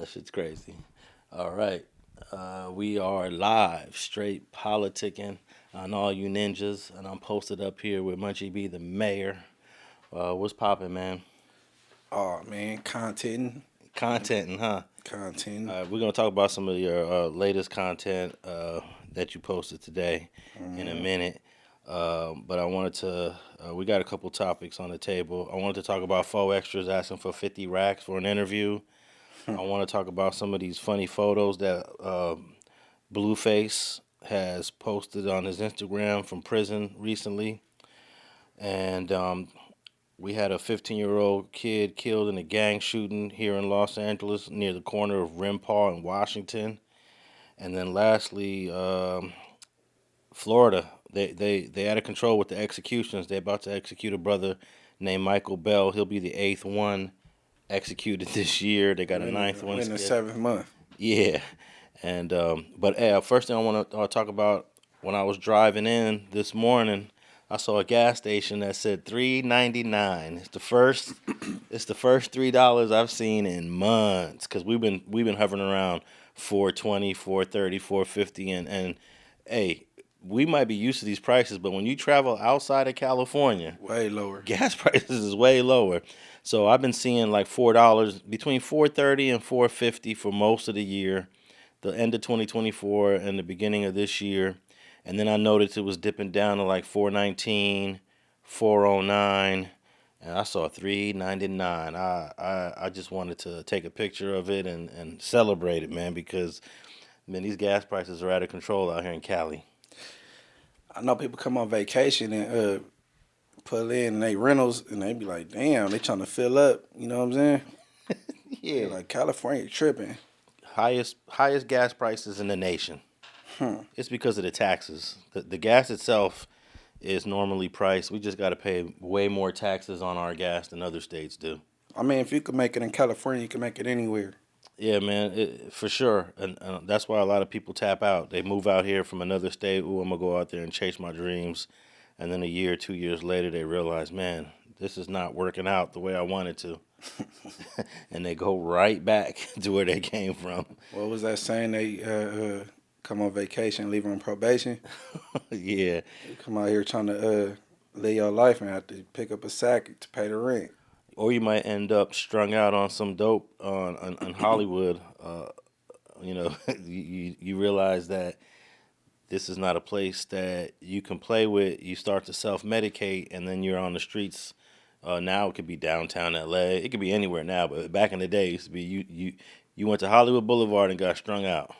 That shit's crazy. All right. We are live, straight politicking on all you ninjas, and I'm posted up here with Munchie B, the mayor. What's poppin', man? Oh man, Contenting, huh? content. We're gonna talk about some of your latest content that you posted today in a minute. But I wanted to. We got a couple topics on the table. I wanted to talk about faux extras asking for 50 racks for an interview. I want to talk about some of these funny photos that Blueface has posted on his Instagram from prison recently. And we had a 15-year-old kid killed in a gang shooting here in Los Angeles near the corner of Rimpaw and Washington. And then lastly, Florida. They out of control with the executions. They're about to execute a brother named Michael Bell. He'll be the 8th one executed this year. They got a 9th one. In the 7th month. Yeah, and but first thing I want to talk about, when I was driving in this morning, I saw a gas station that said $3.99. It's the first $3 I've seen in months, because we've been hovering around 4.20, 4.30, 4.50, and hey, we might be used to these prices, but when you travel outside of California, Way lower. gas prices is way lower. So I've been seeing like $4, between 4.30 and 4.50 for most of the year, the end of 2024 and the beginning of this year. And then I noticed it was dipping down to like 4.19, 4.09, and I saw $3.99. I just wanted to take a picture of it and celebrate it, man, because man, these gas prices are out of control out here in Cali. I know people come on vacation and pull in and they rentals and they be like, damn, they trying to fill up. You know what I'm saying? Yeah, Like California tripping. highest gas prices in the nation. It's because of the taxes. The gas itself is normally priced. We just got to pay way more taxes on our gas than other states do. I mean, if you can make it in California, you can make it anywhere. Yeah, man, for sure. And that's why a lot of people tap out. They move out here from another state. Ooh, I'm going to go out there and chase my dreams. And then a year, 2 years later, they realize, man, this is not working out the way I wanted to. And they go right back to where they came from. What was that saying? They come on vacation, leave on probation. Yeah. You come out here trying to live your life and have to pick up a sack to pay the rent. Or you might end up strung out on some dope on Hollywood. You realize that this is not a place that you can play with. You start to self-medicate, and then you're on the streets. Now it could be downtown L.A. It could be anywhere now, but back in the day, it used to be you went to Hollywood Boulevard and got strung out.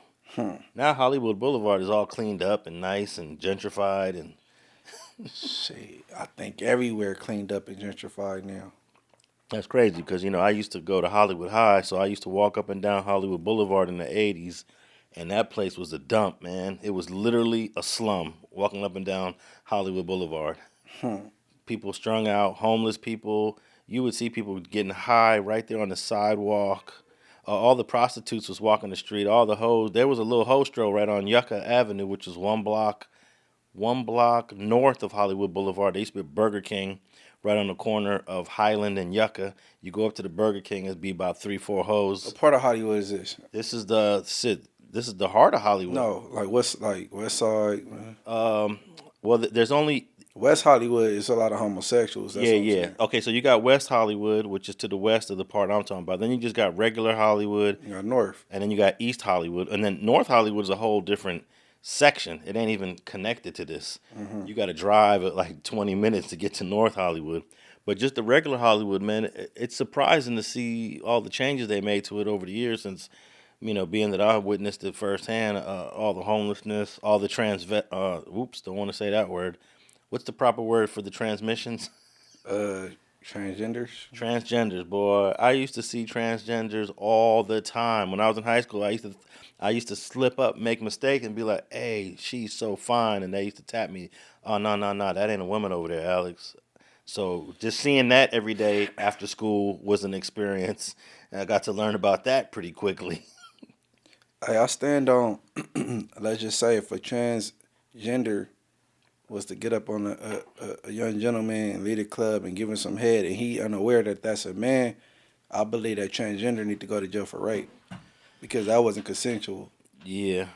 Now Hollywood Boulevard is all cleaned up and nice and gentrified, and Shit, I think everywhere cleaned up and gentrified now. that's crazy because, I used to go to Hollywood High, so I used to walk up and down Hollywood Boulevard in the 80s, and that place was a dump, man. It was literally a slum walking up and down Hollywood Boulevard. People strung out, homeless people. You would see people getting high right there on the sidewalk. All the prostitutes was walking the street. All the hoes. There was a little hostro right on Yucca Avenue, which is one block north of Hollywood Boulevard. There used to be a Burger King right on the corner of Highland and Yucca. You go up to the Burger King, it'd be about 3-4 hoes. What part of Hollywood is this? This is the heart of Hollywood. No, like West Side. Well, there's only West Hollywood is a lot of homosexuals. That's what I'm saying. Okay, so you got West Hollywood, which is to the west of the part I'm talking about. Then you just got regular Hollywood. You got North. And then you got East Hollywood. And then North Hollywood is a whole different section. It ain't even connected to this. You got to drive at like 20 minutes to get to North Hollywood. But just the regular Hollywood, man, it's surprising to see all the changes they made to it over the years since, being that I witnessed it firsthand, all the homelessness, all the don't want to say that word. What's the proper word for the transmissions? Transgenders. Transgenders, boy. I used to see transgenders all the time. When I was in high school, I used to slip up, make mistakes, and be like, "Hey, she's so fine," and they used to tap me. "Oh, no, that ain't a woman over there, Alex." So just seeing that every day after school was an experience, and I got to learn about that pretty quickly. Hey, I stand on. Let's just say if a transgender was to get up on a young gentleman and lead a club and give him some head, and he unaware that that's a man, I believe that transgender need to go to jail for rape. because that wasn't consensual. Yeah,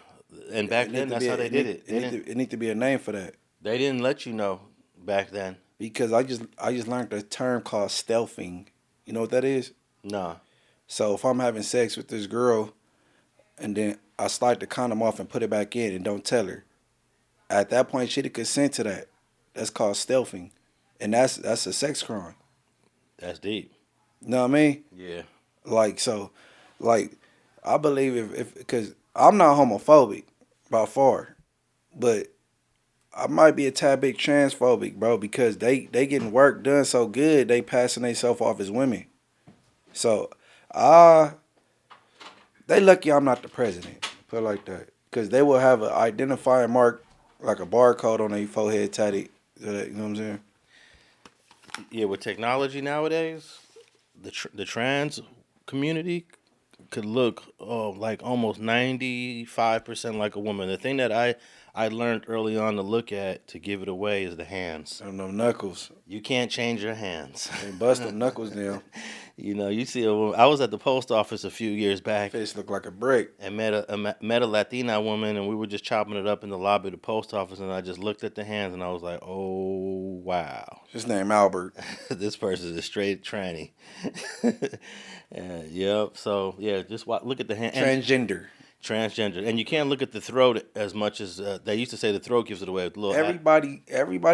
and back then that's how they did it. It need to be a name for that. They didn't let you know back then. Because I just learned a term called stealthing. You know what that is? Nah. So if I'm having sex with this girl, and then I slide the condom off and put it back in and don't tell her, at that point she to consent to that. That's called stealthing, and that's a sex crime. That's deep. You know what I mean? Yeah. Like so, like I believe if because I'm not homophobic by far, but I might be a tad bit transphobic, bro, because they getting work done so good, they passing themselves off as women. So, they lucky I'm not the president, put it like that, because they will have an identifying mark, like a barcode on their forehead tatted. You know what I'm saying? Yeah, with technology nowadays, the trans community could look like almost 95% like a woman. The thing that I learned early on to look at to give it away is the hands. And them knuckles. You can't change your hands. They bust them knuckles down. You know, you see a woman. I was at the post office a few years back. Face look like a brick. And met a Latina woman, and we were just chopping it up in the lobby of the post office, and I just looked at the hands, and I was like, oh, wow. His name Albert. This person is a straight tranny. Yep. So, yeah, just look at the hand. Transgender. Transgender. And you can't look at the throat as much as they used to say the throat gives it away. With little everybody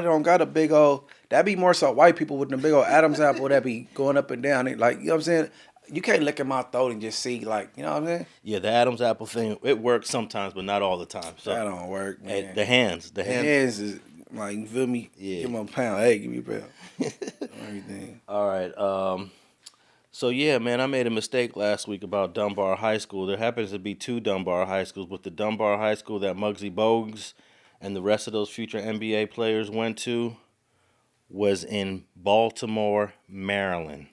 don't got a big old, that be more so white people with the big old Adam's apple that be going up and down. Like, you know what I'm saying? You can't look at my throat and just see, like, you know what I'm saying? Yeah, the Adam's apple thing, it works sometimes, but not all the time. So that don't work, man. The hands. The hands is, like, you feel me? Yeah. Give me a pound. Hey, give me a pound. Everything. All right. So, yeah, man, I made a mistake last week about Dunbar High School. There happens to be 2 Dunbar High Schools, but the Dunbar High School that Muggsy Bogues and the rest of those future NBA players went to was in Baltimore, Maryland.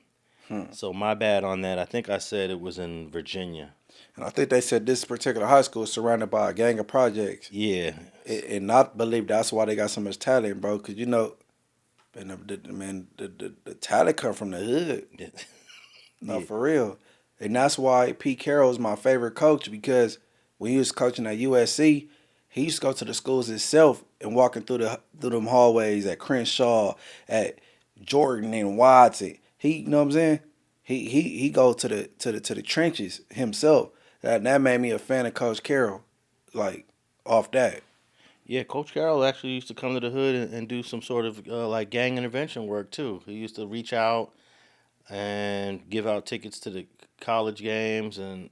So my bad on that. I think I said it was in Virginia. And I think they said this particular high school is surrounded by a gang of projects. Yeah. And I believe that's why they got so much talent, bro, because, you know, and the talent come from the hood. No, for real. And that's why Pete Carroll is my favorite coach, because when he was coaching at USC, he used to go to the schools itself and walking through them hallways at Crenshaw, at Jordan and Watson. He, you know what I'm saying? He go to the trenches himself. That made me a fan of Coach Carroll, like, off that. Yeah, Coach Carroll actually used to come to the hood and do some sort of like gang intervention work too. He used to reach out and give out tickets to the college games, and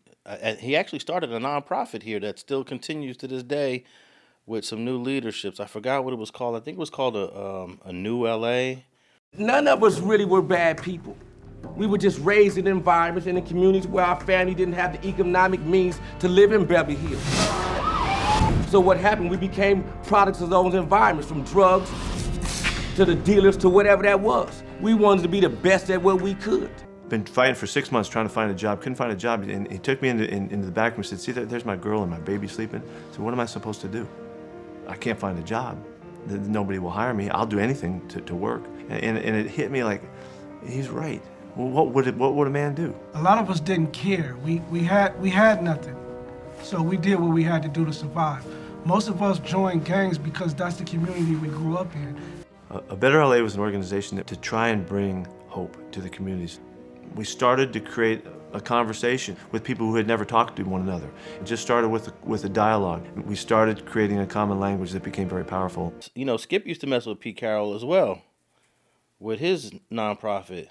he actually started a nonprofit here that still continues to this day with some new leaderships. I forgot what it was called. I think it was called a New LA. None of us really were bad people. We were just raised in environments and in communities where our family didn't have the economic means to live in Beverly Hills. So what happened, we became products of those environments, from drugs to the dealers to whatever that was. We wanted to be the best at what we could. Been fighting for 6 months trying to find a job, couldn't find a job, and he took me into the back room and said, see, there's my girl and my baby sleeping. So what am I supposed to do? I can't find a job. Nobody will hire me. I'll do anything to work. And it hit me like, he's right. Well, what would a man do? A lot of us didn't care. We had nothing. So we did what we had to do to survive. Most of us joined gangs because that's the community we grew up in. A Better LA was an organization to try and bring hope to the communities. We started to create a conversation with people who had never talked to one another. It just started with a dialogue. We started creating a common language that became very powerful. You know, Skip used to mess with Pete Carroll as well, with his nonprofit.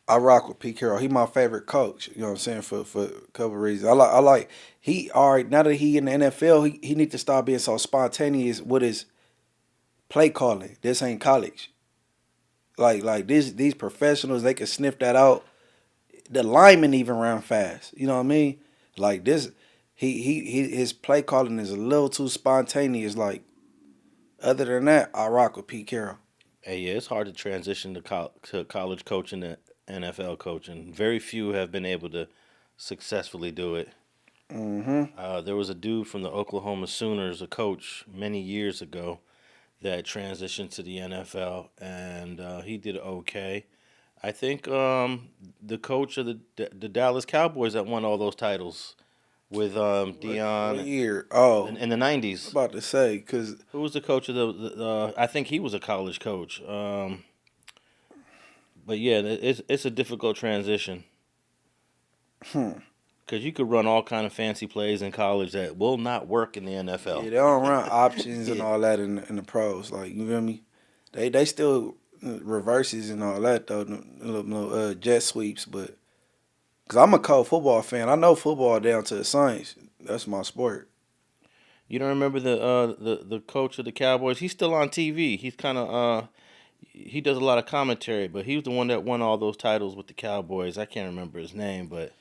I rock with Pete Carroll. He my favorite coach. You know what I'm saying, for a couple of reasons. I like he alright, now that he in the NFL, he need to stop being so spontaneous with his play calling. This ain't college. Like these professionals, they can sniff that out. The linemen even run fast. You know what I mean? Like this, his play calling is a little too spontaneous. Like, other than that, I rock with Pete Carroll. Hey, yeah, it's hard to transition to college coaching to NFL coaching. Very few have been able to successfully do it. Mm-hmm. There was a dude from the Oklahoma Sooners, a coach many years ago, that transitioned to the NFL, and he did okay. I think the coach of the Dallas Cowboys that won all those titles with What Dion year? Oh, in the I'm '90s. about to say, because Who was the coach of the I think he was a college coach. But yeah, it's a difficult transition because you could run all kind of fancy plays in college that will not work in the yeah, NFL. they don't run options and Yeah. all that in the pros. Like, you feel me? They still reverses and all that, though. No jet sweeps, but. Because I'm a cold football fan. I know football down to the science. That's my sport. You don't remember the coach of the Cowboys? He's still on TV. He's kind of he does a lot of commentary, but he was the one that won all those titles with the Cowboys. I can't remember his name, but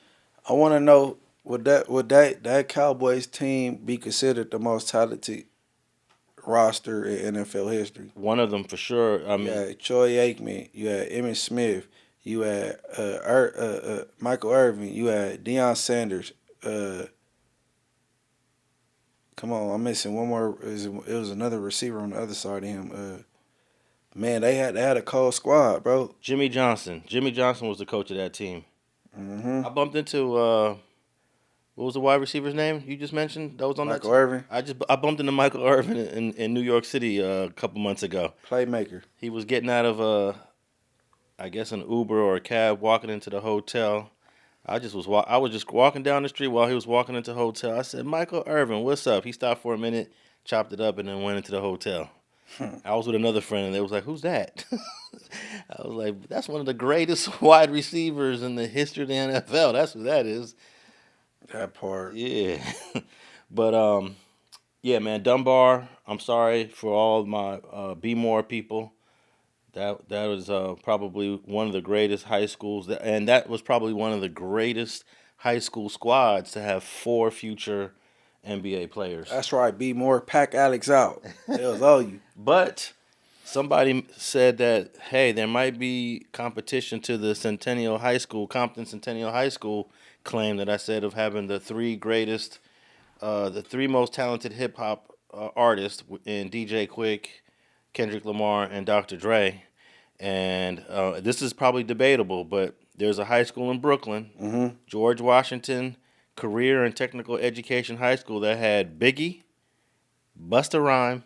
I want to know, would that Cowboys team be considered the most talented roster in NFL history? one of them for sure. I You mean, had Troy Aikman. You had Emmitt Smith. You had Michael Irvin. You had Deion Sanders. Come on, I'm missing one more. It was another receiver on the other side of him. Man, they had a cold squad, bro. Jimmy Johnson. Jimmy Johnson was the coach of that team. Mm-hmm. I bumped into what was the wide receiver's name you just mentioned? That was on Michael that. Irvin, I bumped into Michael Irvin in New York City a couple months ago. playmaker. He was getting out of I guess an Uber or a cab, walking into the hotel. I was just walking down the street while he was walking into the hotel. I said, "Michael Irvin, what's up?" He stopped for a minute, chopped it up, and then went into the hotel. I was with another friend, and they was like, "Who's that?" I was like, "That's one of the greatest wide receivers in the history of the NFL. That's who that is." That part. Yeah, but yeah, man, Dunbar. I'm sorry for all my Be More people. That was probably one of the greatest high schools, and that was probably one of the greatest high school squads to have 4 future NBA players. That's right. Be more. Pack Alex out. It was all you. But somebody said that, hey, there might be competition to the Centennial High School, Compton Centennial High School claim that I said of having the 3 greatest, the 3 most talented hip hop artists in DJ Quick, Kendrick Lamar, and Dr. Dre. And this is probably debatable, but there's a high school in Brooklyn, George Washington Career and Technical Education High School, that had Biggie, Busta Rhymes,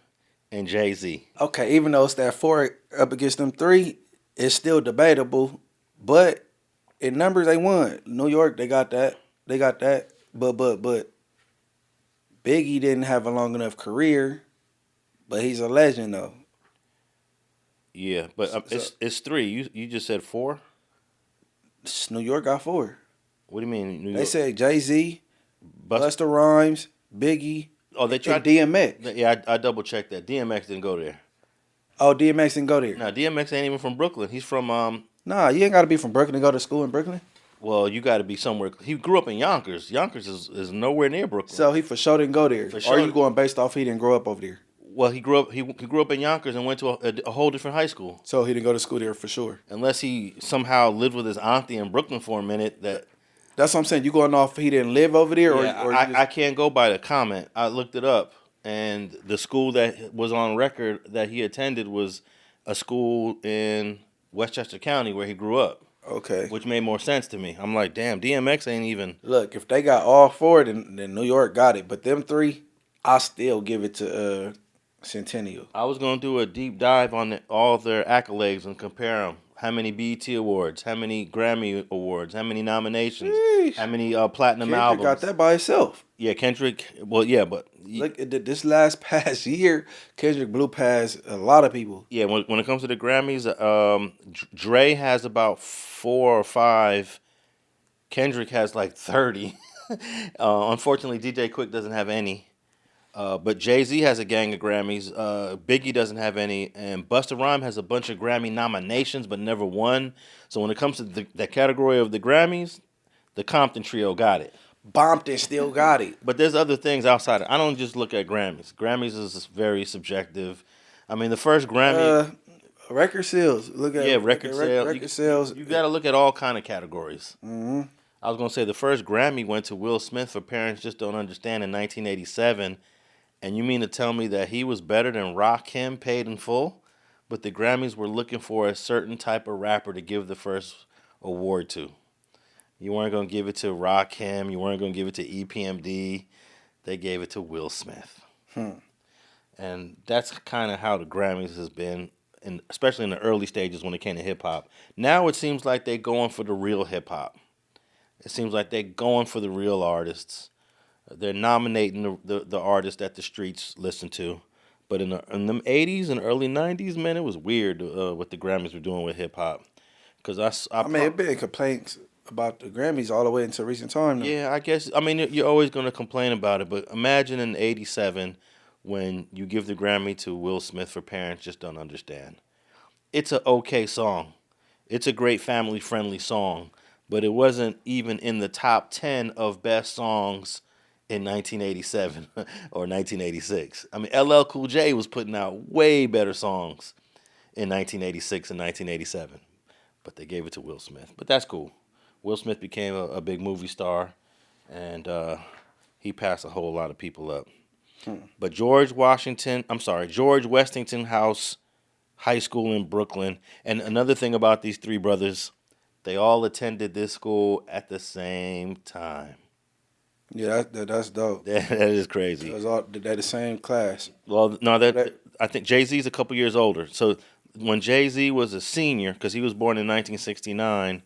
and Jay-Z. Okay, even though it's that 4 up against them 3, it's still debatable. But in numbers, they won. New York, they got that. But Biggie didn't have a long enough career. But he's a legend, though. Yeah, but it's 3. You just said 4? New York got 4. What do you mean, New York? They said Jay-Z, Busta Rhymes, Biggie, Oh, they tried and DMX. Yeah, I double checked that. DMX didn't go there. Oh, DMX didn't go there. No, DMX ain't even from Brooklyn. He's from Nah, you ain't got to be from Brooklyn to go to school in Brooklyn. well, you got to be somewhere. He grew up in Yonkers. Yonkers is nowhere near Brooklyn. So he for sure didn't go there. For Or sure. are you going based off he didn't grow up over there? Well, he grew up in Yonkers and went to a whole different high school. So he didn't go to school there for sure. Unless he somehow lived with his auntie in Brooklyn for a minute. That's what I'm saying. You going off he didn't live over there? Yeah, or I can't go by the comment. I looked it up, and the school that was on record that he attended was a school in Westchester County where he grew up. Okay. Which made more sense to me. I'm like, damn, DMX ain't even. Look, if they got all 4, then New York got it. But them 3, I still give it to Centennial. I was gonna do a deep dive on all their accolades and compare them. How many BET awards? How many Grammy awards? How many nominations? Sheesh. How many platinum Kendrick albums? got that by itself. Yeah, Kendrick. Well, yeah, but Look, this past year, Kendrick blew past a lot of people. yeah, when it comes to the Grammys, Dre has about 4 or 5. Kendrick has like 30. Unfortunately, DJ Quick doesn't have any. But Jay-Z has a gang of Grammys. Biggie doesn't have any. And Busta Rhymes has a bunch of Grammy nominations but never won. So when it comes to the category of the Grammys, the Compton Trio got it. Bompton still got it. But there's other things outside. I don't just look at Grammys. Grammys is very subjective. I mean, the first Grammy... record sales. Look at record sales. Record sales. You got to look at all kind of categories. Mm-hmm. I was going to say the first Grammy went to Wil Smith for Parents Just Don't Understand in 1987. And you mean to tell me that he was better than Rakim, Paid in Full? But the Grammys were looking for a certain type of rapper to give the first award to. You weren't gonna give it to Rakim. You weren't gonna give it to EPMD. They gave it to Wil Smith. And that's kind of how the Grammys has been, and especially in the early stages when it came to hip hop. Now it seems like they're going for the real hip hop. It seems like they're going for the real artists. They're nominating the artists that the streets listen to. But in them 80s and early 90s, man, it was weird what the Grammys were doing with hip hop. Because I mean, it been complaints about the Grammys all the way into recent time now. Yeah, I guess. I mean, you're always going to complain about it, but imagine in '87 when you give the Grammy to Wil Smith for Parents Just Don't Understand. It's an okay song. It's a great family-friendly song, but it wasn't even in the top 10 of best songs in 1987 or 1986. I mean, LL Cool J was putting out way better songs in 1986 and 1987, but they gave it to Wil Smith. But that's cool. Wil Smith became a big movie star, and he passed a whole lot of people up. But George Westinghouse House High School in Brooklyn, and another thing about these three brothers, they all attended this school at the same time. Yeah, that's dope. That is crazy. They're the same class. Well, no, I think Jay-Z's a couple years older. So when Jay-Z was a senior, because he was born in 1969,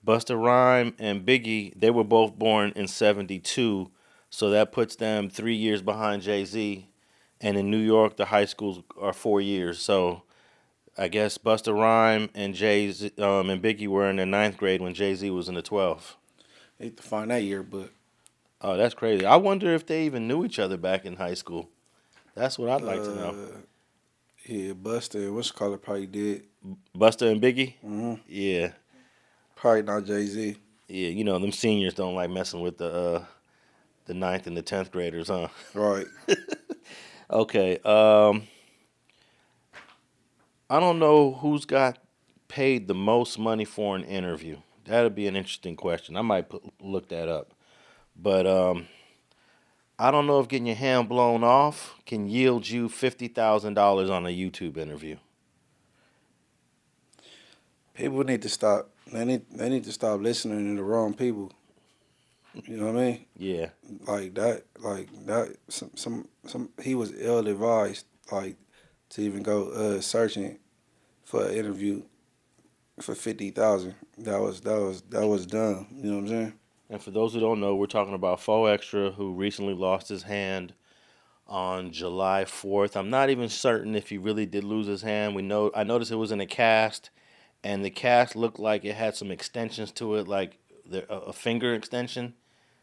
Busta Rhymes and Biggie, they were both born in 72. So that puts them 3 years behind Jay-Z. And in New York, the high schools are 4 years. So I guess Busta Rhymes and Jay-Z and Biggie were in their 9th grade when Jay-Z was in the 12th. I need to find that yearbook. Oh, that's crazy. I wonder if they even knew each other back in high school. That's what I'd like to know. Yeah, Busta and what's called it probably did. Busta and Biggie? Mm-hmm. Yeah. Probably not Jay-Z. Yeah, you know, them seniors don't like messing with the 9th and the 10th graders, huh? Right. Okay. I don't know who's got paid the most money for an interview. That'd be an interesting question. I might look that up. But I don't know if getting your hand blown off can yield you $50,000 on a YouTube interview. People need to stop. They need to stop listening to the wrong people. You know what I mean? Yeah. Like that. Some he was ill advised. Like to even go searching for an interview for 50,000. That was dumb. You know what I'm saying? And for those who don't know, we're talking about Fo Extra, who recently lost his hand on July 4th. I'm not even certain if he really did lose his hand. I noticed it was in a cast, and the cast looked like it had some extensions to it, like a finger extension.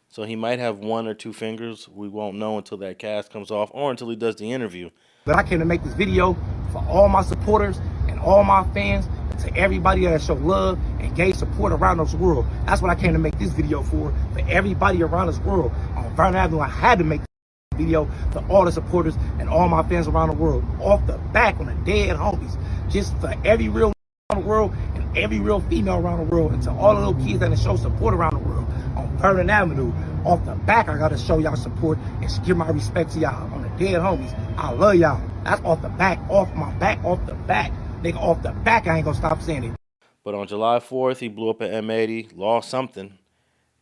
So he might have 1 or 2 fingers. We won't know until that cast comes off or until he does the interview. But I came to make this video for all my supporters and all my fans, to everybody that show love and gave support around this world. That's what I came to make this video for everybody around this world. On Vernon Avenue, I had to make this video to all the supporters and all my fans around the world. Off the back on the dead homies. Just for every real around the world and every real female around the world, and to all the little kids that show support around the world. On Vernon Avenue, off the back, I gotta show y'all support and give my respect to y'all. On the dead homies, I love y'all. That's off the back, off my back, off the back. Nigga, off the back, I ain't gonna stop saying it. But on July 4th, he blew up an M80, lost something,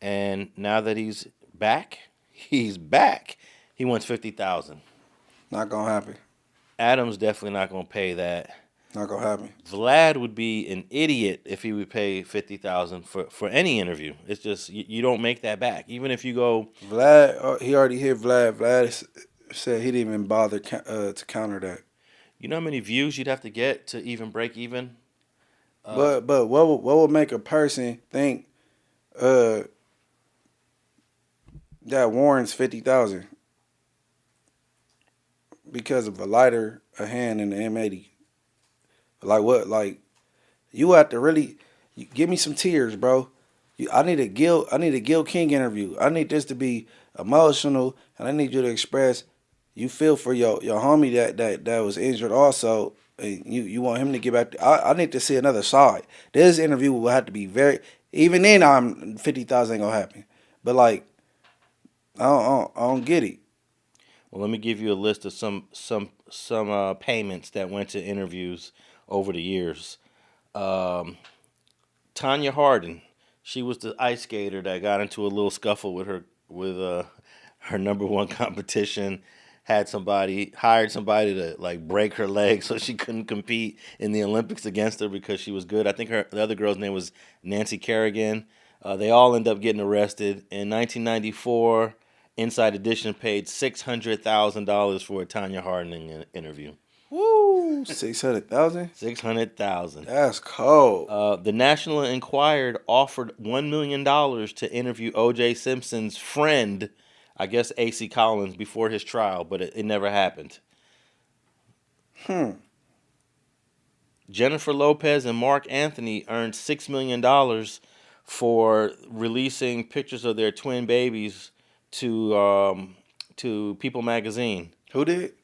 and now that he's back. He wants $50,000. Not gonna happen. Adam's definitely not gonna pay that. Not gonna happen. Vlad would be an idiot if he would pay $50,000 for any interview. It's just you don't make that back, even if you go. Vlad, he already hit Vlad. Vlad said he didn't even bother to counter that. You know how many views you'd have to get to even break even? But what would make a person think that warrants 50,000 because of a lighter, a hand, and the M80? Like what? Like you have to really give me some tears, bro. I need a Gil King interview. I need this to be emotional, and I need you to express you feel for your homie that was injured also. And you want him to get back. I need to see another side. This interview will have to be even then, 50,000 ain't gonna happen. But like, I don't get it. Well, let me give you a list of some payments that went to interviews over the years. Tonya Harding, She was the ice skater that got into a little scuffle with her number one competition. Hired somebody to like break her leg so she couldn't compete in the Olympics against her because she was good. I think the other girl's name was Nancy Kerrigan. They all end up getting arrested. In 1994, Inside Edition paid $600,000 for a Tonya Harding interview. Woo, 600,000. 600,000. That's cold. The National Enquirer offered $1 million to interview O.J. Simpson's friend, I guess A.C. Collins, before his trial, but it never happened. Jennifer Lopez and Mark Anthony earned $6 million for releasing pictures of their twin babies to People magazine. Who did?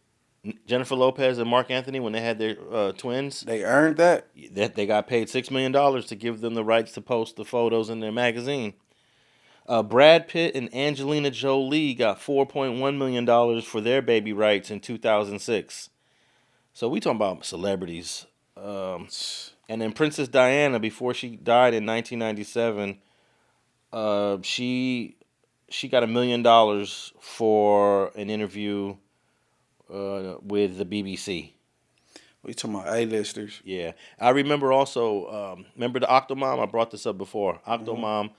Jennifer Lopez and Mark Anthony, when they had their twins. They earned that? They got paid $6 million to give them the rights to post the photos in their magazine. Brad Pitt and Angelina Jolie got $4.1 million for their baby rights in 2006. So we talking about celebrities. And then Princess Diana, before she died in 1997, she got $1 million for an interview with the BBC. We talking about A-listers. Yeah. I remember also, remember the Octomom? I brought this up before. Octomom,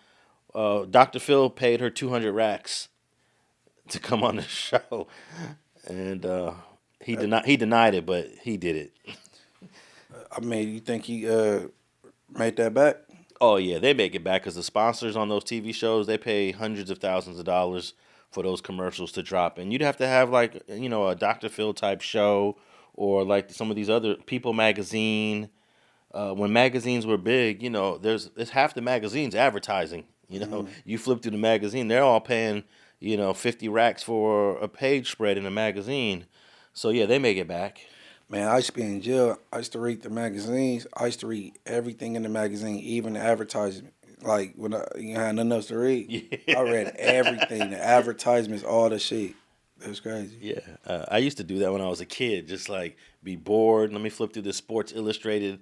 Dr. Phil paid her 200 racks to come on the show. And he denied it, but he did it. I mean, you think he made that back? Oh, yeah, they make it back because the sponsors on those TV shows, they pay hundreds of thousands of dollars for those commercials to drop. And you'd have to have, like, you know, a Dr. Phil type show or, like, some of these other People magazine. When magazines were big, you know, it's half the magazines advertising. You know, you flip through the magazine, they're all paying, you know, 50 racks for a page spread in a magazine. So, yeah, they make it back. Man, I used to be in jail. I used to read the magazines. I used to read everything in the magazine, even the advertisement. Like, when I had nothing else to read, Yeah. I read everything, the advertisements, all the shit. It was crazy. Yeah, I used to do that when I was a kid. Just like be bored. Let me flip through the Sports Illustrated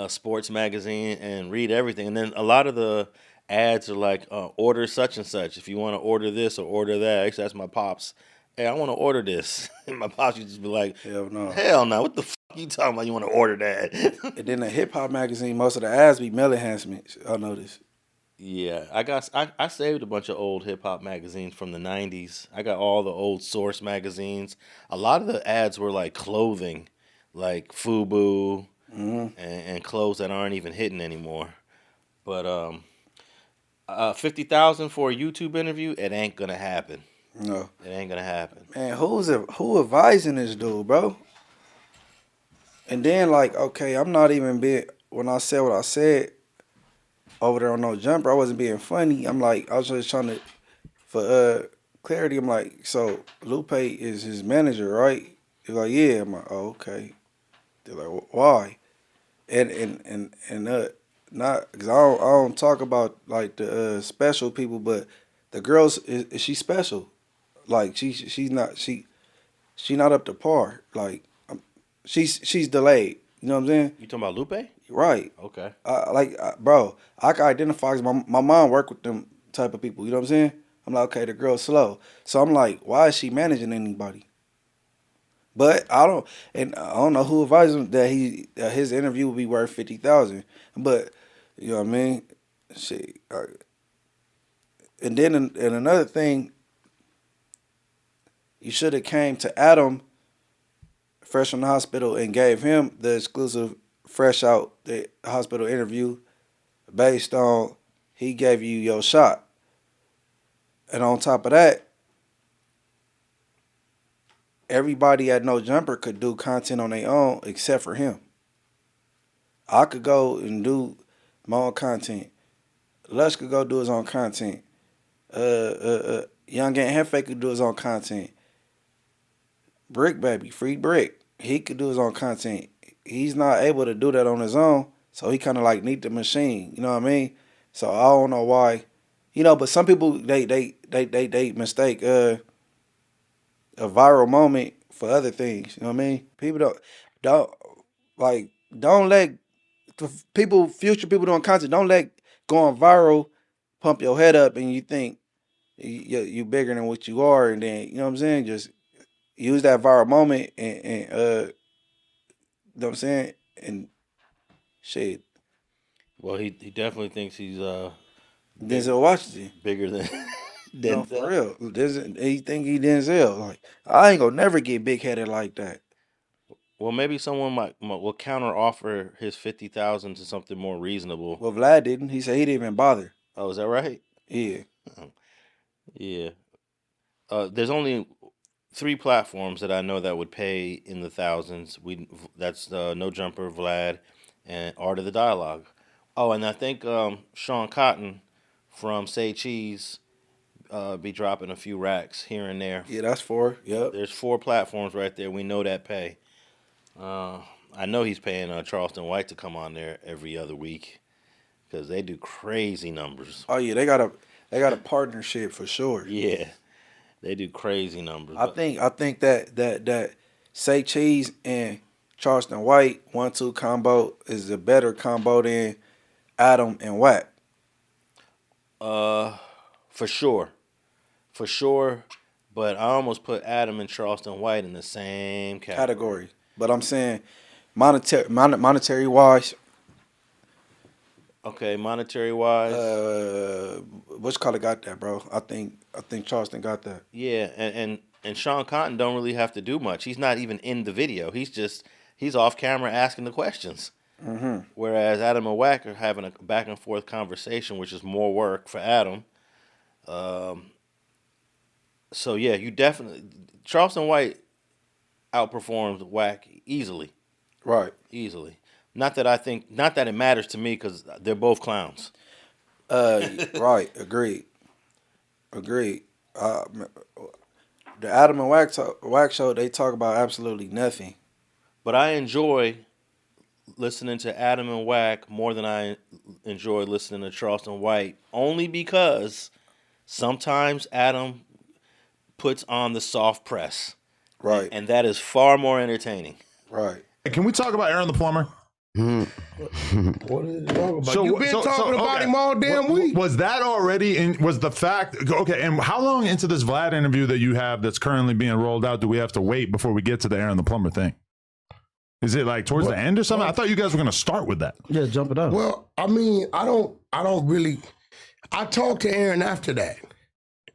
sports magazine and read everything. And then a lot of the ads are like, order such and such. If you want to order this or order that. I used to ask my pops, hey, I want to order this. And my pops used to be like, Hell no. Hell no. What the fuck you talking about? You want to order that? And then the hip-hop magazine, most of the ads be male enhancements. I noticed. Yeah, I saved a bunch of old hip hop magazines from the 90s. I got all the old Source magazines. A lot of the ads were like clothing, like FUBU and clothes that aren't even hitting anymore. But 50,000 for a YouTube interview, it ain't gonna happen. No. It ain't gonna happen. Man, who advising this dude, bro? And then, like, okay, I'm not even when I said what I said over there on No Jumper, I wasn't being funny. I'm like, I was just trying to, for clarity, I'm like, so Lupe is his manager, right? He's like, yeah. I'm like, oh, okay. They're like, why? And not, because I don't talk about, like, the special people, but the girls, is she special? Like, she's not up to par. Like, she's delayed. You know what I'm saying? You talking about Lupe? Right. Okay. Bro, I can identify because my mom work with them type of people. You know what I'm saying? I'm like, okay, the girl's slow. So I'm like, why is she managing anybody? But I don't know who advised him that his interview would be worth 50,000. But you know what I mean? Shit. And then and another thing, you should have came to Adam fresh from the hospital and gave him the exclusive fresh out the hospital interview based on he gave you your shot. And on top of that, everybody at No Jumper could do content on their own except for him. I could go and do my own content. Lush could go do his own content. Young Ant Hefe could do his own content. Brick Baby, Free Brick, he could do his own content. He's not able to do that on his own, so he kind of like need the machine. You know what I mean? So I don't know why, you know. But some people they mistake a viral moment for other things. You know what I mean? People don't let future people doing content. Don't let going viral pump your head up and you think you bigger than what you are, and then, you know what I'm saying, just use that viral moment and you know what I'm saying, and shit. Well, he definitely thinks he's Denzel Washington. bigger than No, Denzel. for real. He think he Denzel. Like, I ain't gonna never get big headed like that. Well, maybe someone will counter offer his 50,000 to something more reasonable. Well, Vlad didn't. He said he didn't even bother. Oh, is that right? Yeah. Yeah. There's only 3 platforms that I know that would pay in the thousands. That's No Jumper, Vlad, and Art of the Dialogue. Oh, and I think Sean Cotton from Say Cheese be dropping a few racks here and there. Yeah, that's 4. Yep. There's 4 platforms right there. We know that pay. I know he's paying Charleston White to come on there every other week because they do crazy numbers. Oh yeah, they got a partnership for sure. Yeah, they do crazy numbers. I think that Say Cheese and Charleston White 1-2 combo is a better combo than Adam and Wack. For sure. But I almost put Adam and Charleston White in the same category. But I'm saying monetary wise. Okay, monetary wise. Which color got that, bro? I think Charleston got that. Yeah, and Sean Cotton don't really have to do much. He's not even in the video. He's off camera asking the questions. Mm-hmm. Whereas Adam and Wack are having a back and forth conversation, which is more work for Adam. So yeah, you definitely Charleston White outperforms Wack easily. Right. Easily. Not that it matters to me because they're both clowns. Right. Agreed. The Adam and Wack show, they talk about absolutely nothing. But I enjoy listening to Adam and Wack more than I enjoy listening to Charleston White, only because sometimes Adam puts on the soft press. Right. And that is far more entertaining. Right. Can we talk about Aaron the Plumber? What is it talking about? You've been talking about him all damn week. Was that already was the fact, okay, and how long into this Vlad interview that you have that's currently being rolled out do we have to wait before we get to the Aaron the Plumber thing? Is it like towards the end or something? I thought you guys were going to start with that. Yeah, jump it up. Well, I mean, I don't really. I talked to Aaron after that,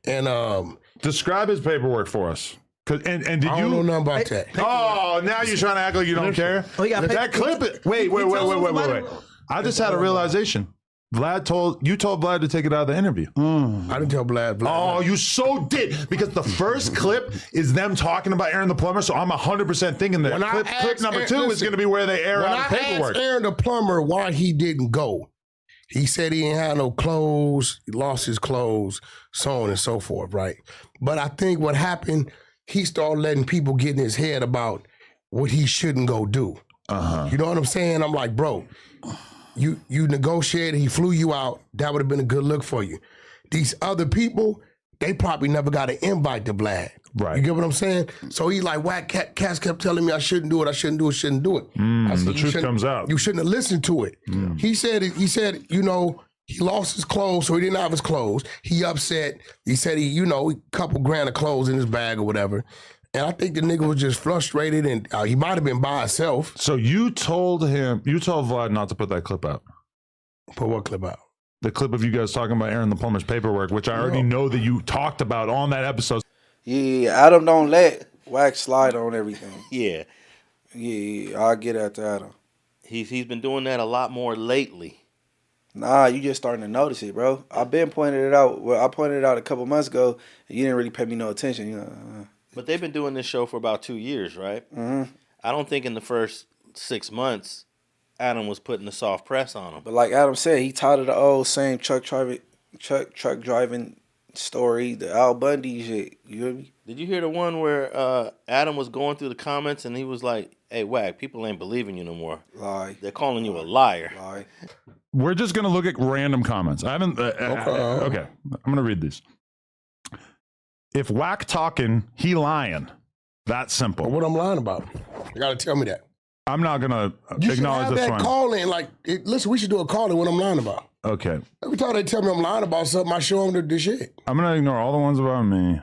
and describe his paperwork for us. And did I don't know nothing about that. Oh, now you're trying to act like you don't care. Oh, yeah, that clip it. Wait. I just had a realization. Vlad told Vlad to take it out of the interview. I didn't tell Vlad. Oh, you so did. Because the first clip is them talking about Aaron the Plumber, so I'm 100% thinking that clip number 2 is going to be where they air out the paperwork. When I asked Aaron the Plumber why he didn't go, he said he didn't have no clothes, he lost his clothes, so on and so forth, right? But I think what happened, he started letting people get in his head about what he shouldn't go do. You know what I'm saying? I'm like, bro, you negotiated, he flew you out, that would have been a good look for you. These other people, they probably never got an invite to Vlad. Right. You get what I'm saying? So he's like, Wack, Cass kept telling me I shouldn't do it. I shouldn't do it. I said, the truth comes out. You shouldn't have listened to it. He said, you know, he lost his clothes, so he didn't have his clothes. He upset. He said he a couple grand of clothes in his bag or whatever. And I think the nigga was just frustrated, and he might have been by himself. So you told Vlad not to put that clip out. Put what clip out? The clip of you guys talking about Aaron the Plumber's paperwork, which I already know that you talked about on that episode. Yeah, Adam don't let Wack slide on everything. Yeah. Yeah, I'll get after Adam. He's been doing that a lot more lately. Nah, you just starting to notice it, bro. I've been pointing it out. Well, I pointed it out a couple months ago, and you didn't really pay me no attention. You know. But they've been doing this show for about 2 years, right? Mm-hmm. I don't think in the first 6 months, Adam was putting the soft press on him. But like Adam said, he tired of the old same truck driving story, the Al Bundy shit. You hear me? Did you hear the one where Adam was going through the comments and he was like, "Hey, Wack, people ain't believing you no more. Lie. They're calling you a liar." Lie. We're just going to look at random comments. I haven't. Okay. I'm going to read these. If Wack talking, he lying. That's simple. What I'm lying about? You got to tell me that. I'm not gonna You should acknowledge have this that one. call in. Like, listen, we should do a call in what I'm lying about. Okay. Every time they tell me I'm lying about something, I show them the shit. I'm gonna ignore all the ones about me.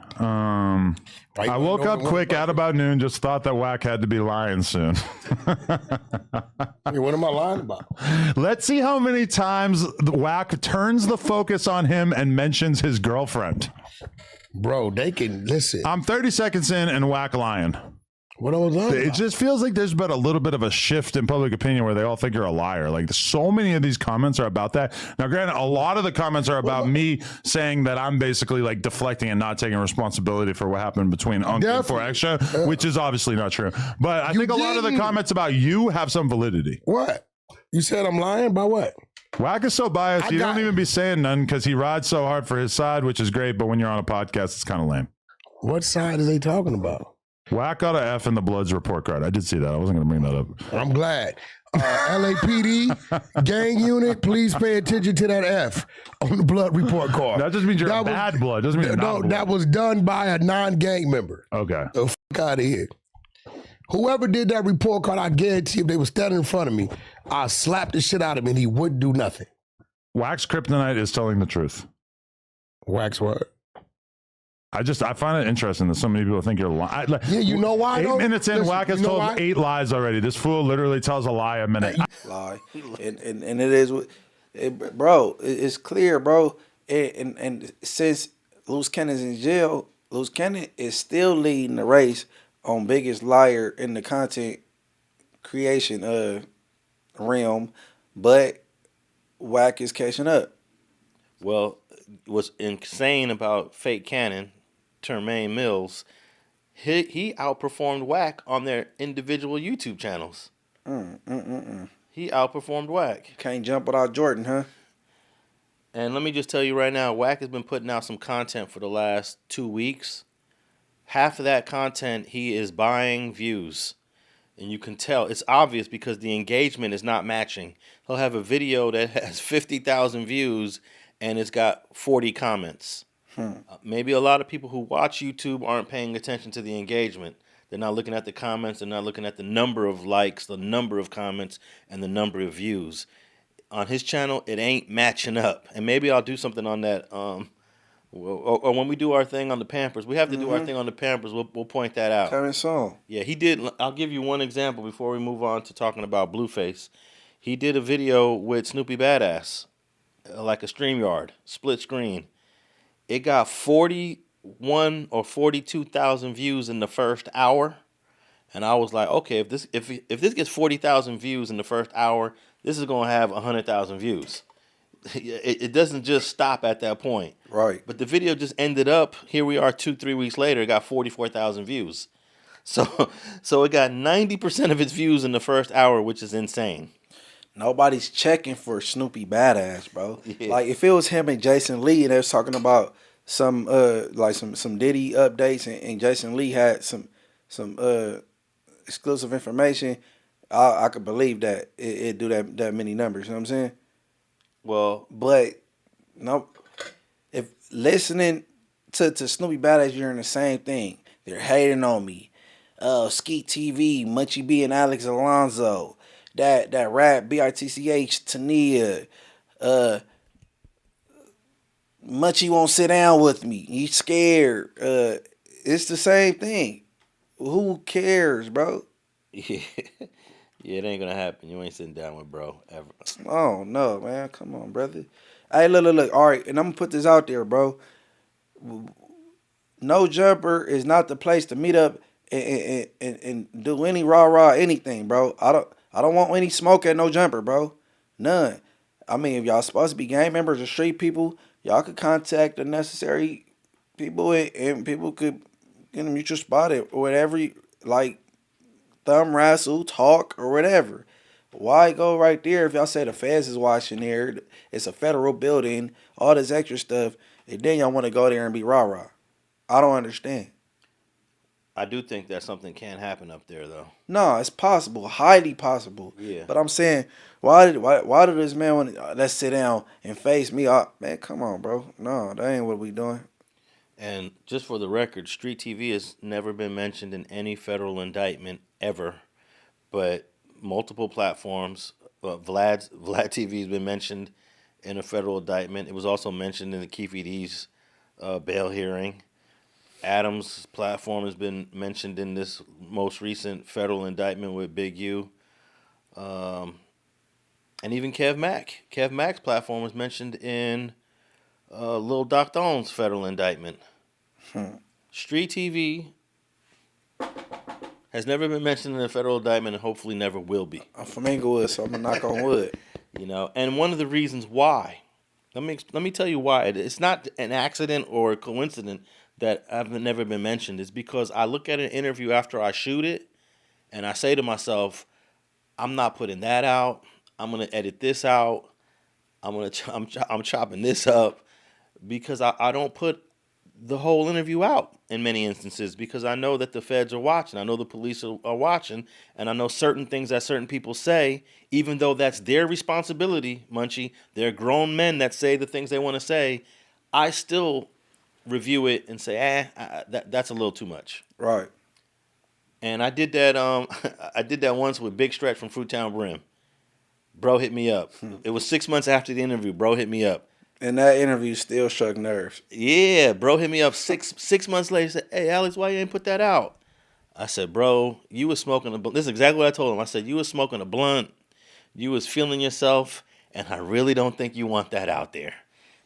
Right, I woke ignore up the one quick at about noon. Just thought that Wack had to be lying soon. Hey, what am I lying about? Let's see how many times the Wack turns the focus on him and mentions his girlfriend. Bro, they can listen. I'm 30 seconds in and Wack lying. What I was lying It about? just feels like there's been a little bit of a shift in public opinion where they all think you're a liar. Like so many of these comments are about that. Now, granted, a lot of the comments are about me saying that I'm basically like deflecting and not taking responsibility for what happened between Uncle and 4Extra, which is obviously not true. But I think a lot of the comments about you have some validity. What? You said I'm lying about what? Wack is so biased. You don't even be saying none because he rides so hard for his side, which is great. But when you're on a podcast, it's kind of lame. What side are they talking about? Wack got an F in the Bloods report card. I did see that. I wasn't going to bring that up. I'm glad. LAPD, gang unit, please pay attention to that F on the blood report card. That just means you're a bad blood. Doesn't mean you're not blood. That was done by a non-gang member. Okay. The fuck out of here. Whoever did that report card, I guarantee if they were standing in front of me, I'd slap the shit out of him and he wouldn't do nothing. Wack's kryptonite is telling the truth. Wack's what? I find it interesting that so many people think you're lying. Yeah, you know why? 8 minutes in, Wack has told 8 lies already. This fool literally tells a lie a minute. Lie, and it is, bro. It's clear, bro. And since Loose Cannon's in jail, Loose Cannon is still leading the race on biggest liar in the content creation realm, but Wack is catching up. Well, what's insane about Fake Cannon, Termaine Mills, he outperformed Wack on their individual YouTube channels. He outperformed Wack. Can't jump without Jordan, huh? And let me just tell you right now, Wack has been putting out some content for the last 2 weeks. Half of that content, he is buying views. And you can tell. It's obvious because the engagement is not matching. He'll have a video that has 50,000 views and it's got 40 comments. Maybe a lot of people who watch YouTube aren't paying attention to the engagement. They're not looking at the comments. They're not looking at the number of likes, the number of comments, and the number of views. On his channel, it ain't matching up. And maybe I'll do something on that. Or when we do our thing on the Pampers, we have to do our thing on the Pampers. We'll point that out. Coming soon. Yeah, he did. I'll give you one example before we move on to talking about Blueface. He did a video with Snoopy BadAzz, like a StreamYard, split screen. It got 41 or 42,000 views in the first hour, and I was like, okay, if this gets 40,000 views in the first hour, this is gonna have 100,000 views. It doesn't just stop at that point, right? But the video just ended up. Here we are, 2-3 weeks later. It got 44,000 views. So it got 90% of its views in the first hour, which is insane. Nobody's checking for Snoopy BadAzz, bro. Yeah. Like if it was him and Jason Lee and they was talking about some Diddy updates and Jason Lee had some exclusive information, I could believe that it do that many numbers. You know what I'm saying? Well, but no, if listening to Snoopy BadAzz, you're hearing the same thing. They're hating on me. Skeet TV, Munchie B and Alex Alonso. That rap, BITCH, Tonya, Munchie won't sit down with me. He's scared. It's the same thing. Who cares, bro? Yeah, it ain't gonna happen. You ain't sitting down with bro ever. Oh no, man! Come on, brother. Hey, look. All right, and I'm gonna put this out there, bro. No Jumper is not the place to meet up and do any rah anything, bro. I don't want any smoke at No Jumper, bro. None. I mean, if y'all supposed to be gang members or street people, y'all could contact the necessary people and people could get a mutual spot or whatever, like thumb wrestle, talk, or whatever. Why go right there if y'all say the feds is watching there, it's a federal building, all this extra stuff, and then y'all want to go there and be rah-rah? I don't understand. I do think that something can happen up there, though. No, it's possible, highly possible. Yeah. But I'm saying, why did this man want to, let's sit down and face me? Man, come on, bro. No, that ain't what we doing. And just for the record, Street TV has never been mentioned in any federal indictment ever. But multiple platforms. Vlad TV has been mentioned in a federal indictment. It was also mentioned in the Keefe D's bail hearing. Adams' platform has been mentioned in this most recent federal indictment with Big U. And even Kev Mack. Kev Mack's platform was mentioned in Lil Doc Done's federal indictment. Street TV has never been mentioned in a federal indictment and hopefully never will be. I'm from Inglewood, so I'm going to knock on wood. You know, and one of the reasons why, let me tell you why. It's not an accident or a coincidence that I've never been mentioned. It's because I look at an interview after I shoot it and I say to myself, I'm not putting that out. I'm gonna edit this out. I'm chopping this up because I don't put the whole interview out in many instances because I know that the feds are watching. I know the police are watching, and I know certain things that certain people say, even though that's their responsibility, Munchie. They're grown men that say the things they want to say. I still review it and say, that's a little too much. Right. And I did that. I did that once with Big Stretch from Fruittown Brim. Bro hit me up. It was 6 months after the interview. Bro hit me up. And that interview still struck nerves. Yeah, bro hit me up six months later. Said, "Hey, Alex, why you ain't put that out?" I said, "Bro, you was smoking a blunt." This is exactly what I told him. I said, "You was smoking a blunt. You was feeling yourself, and I really don't think you want that out there."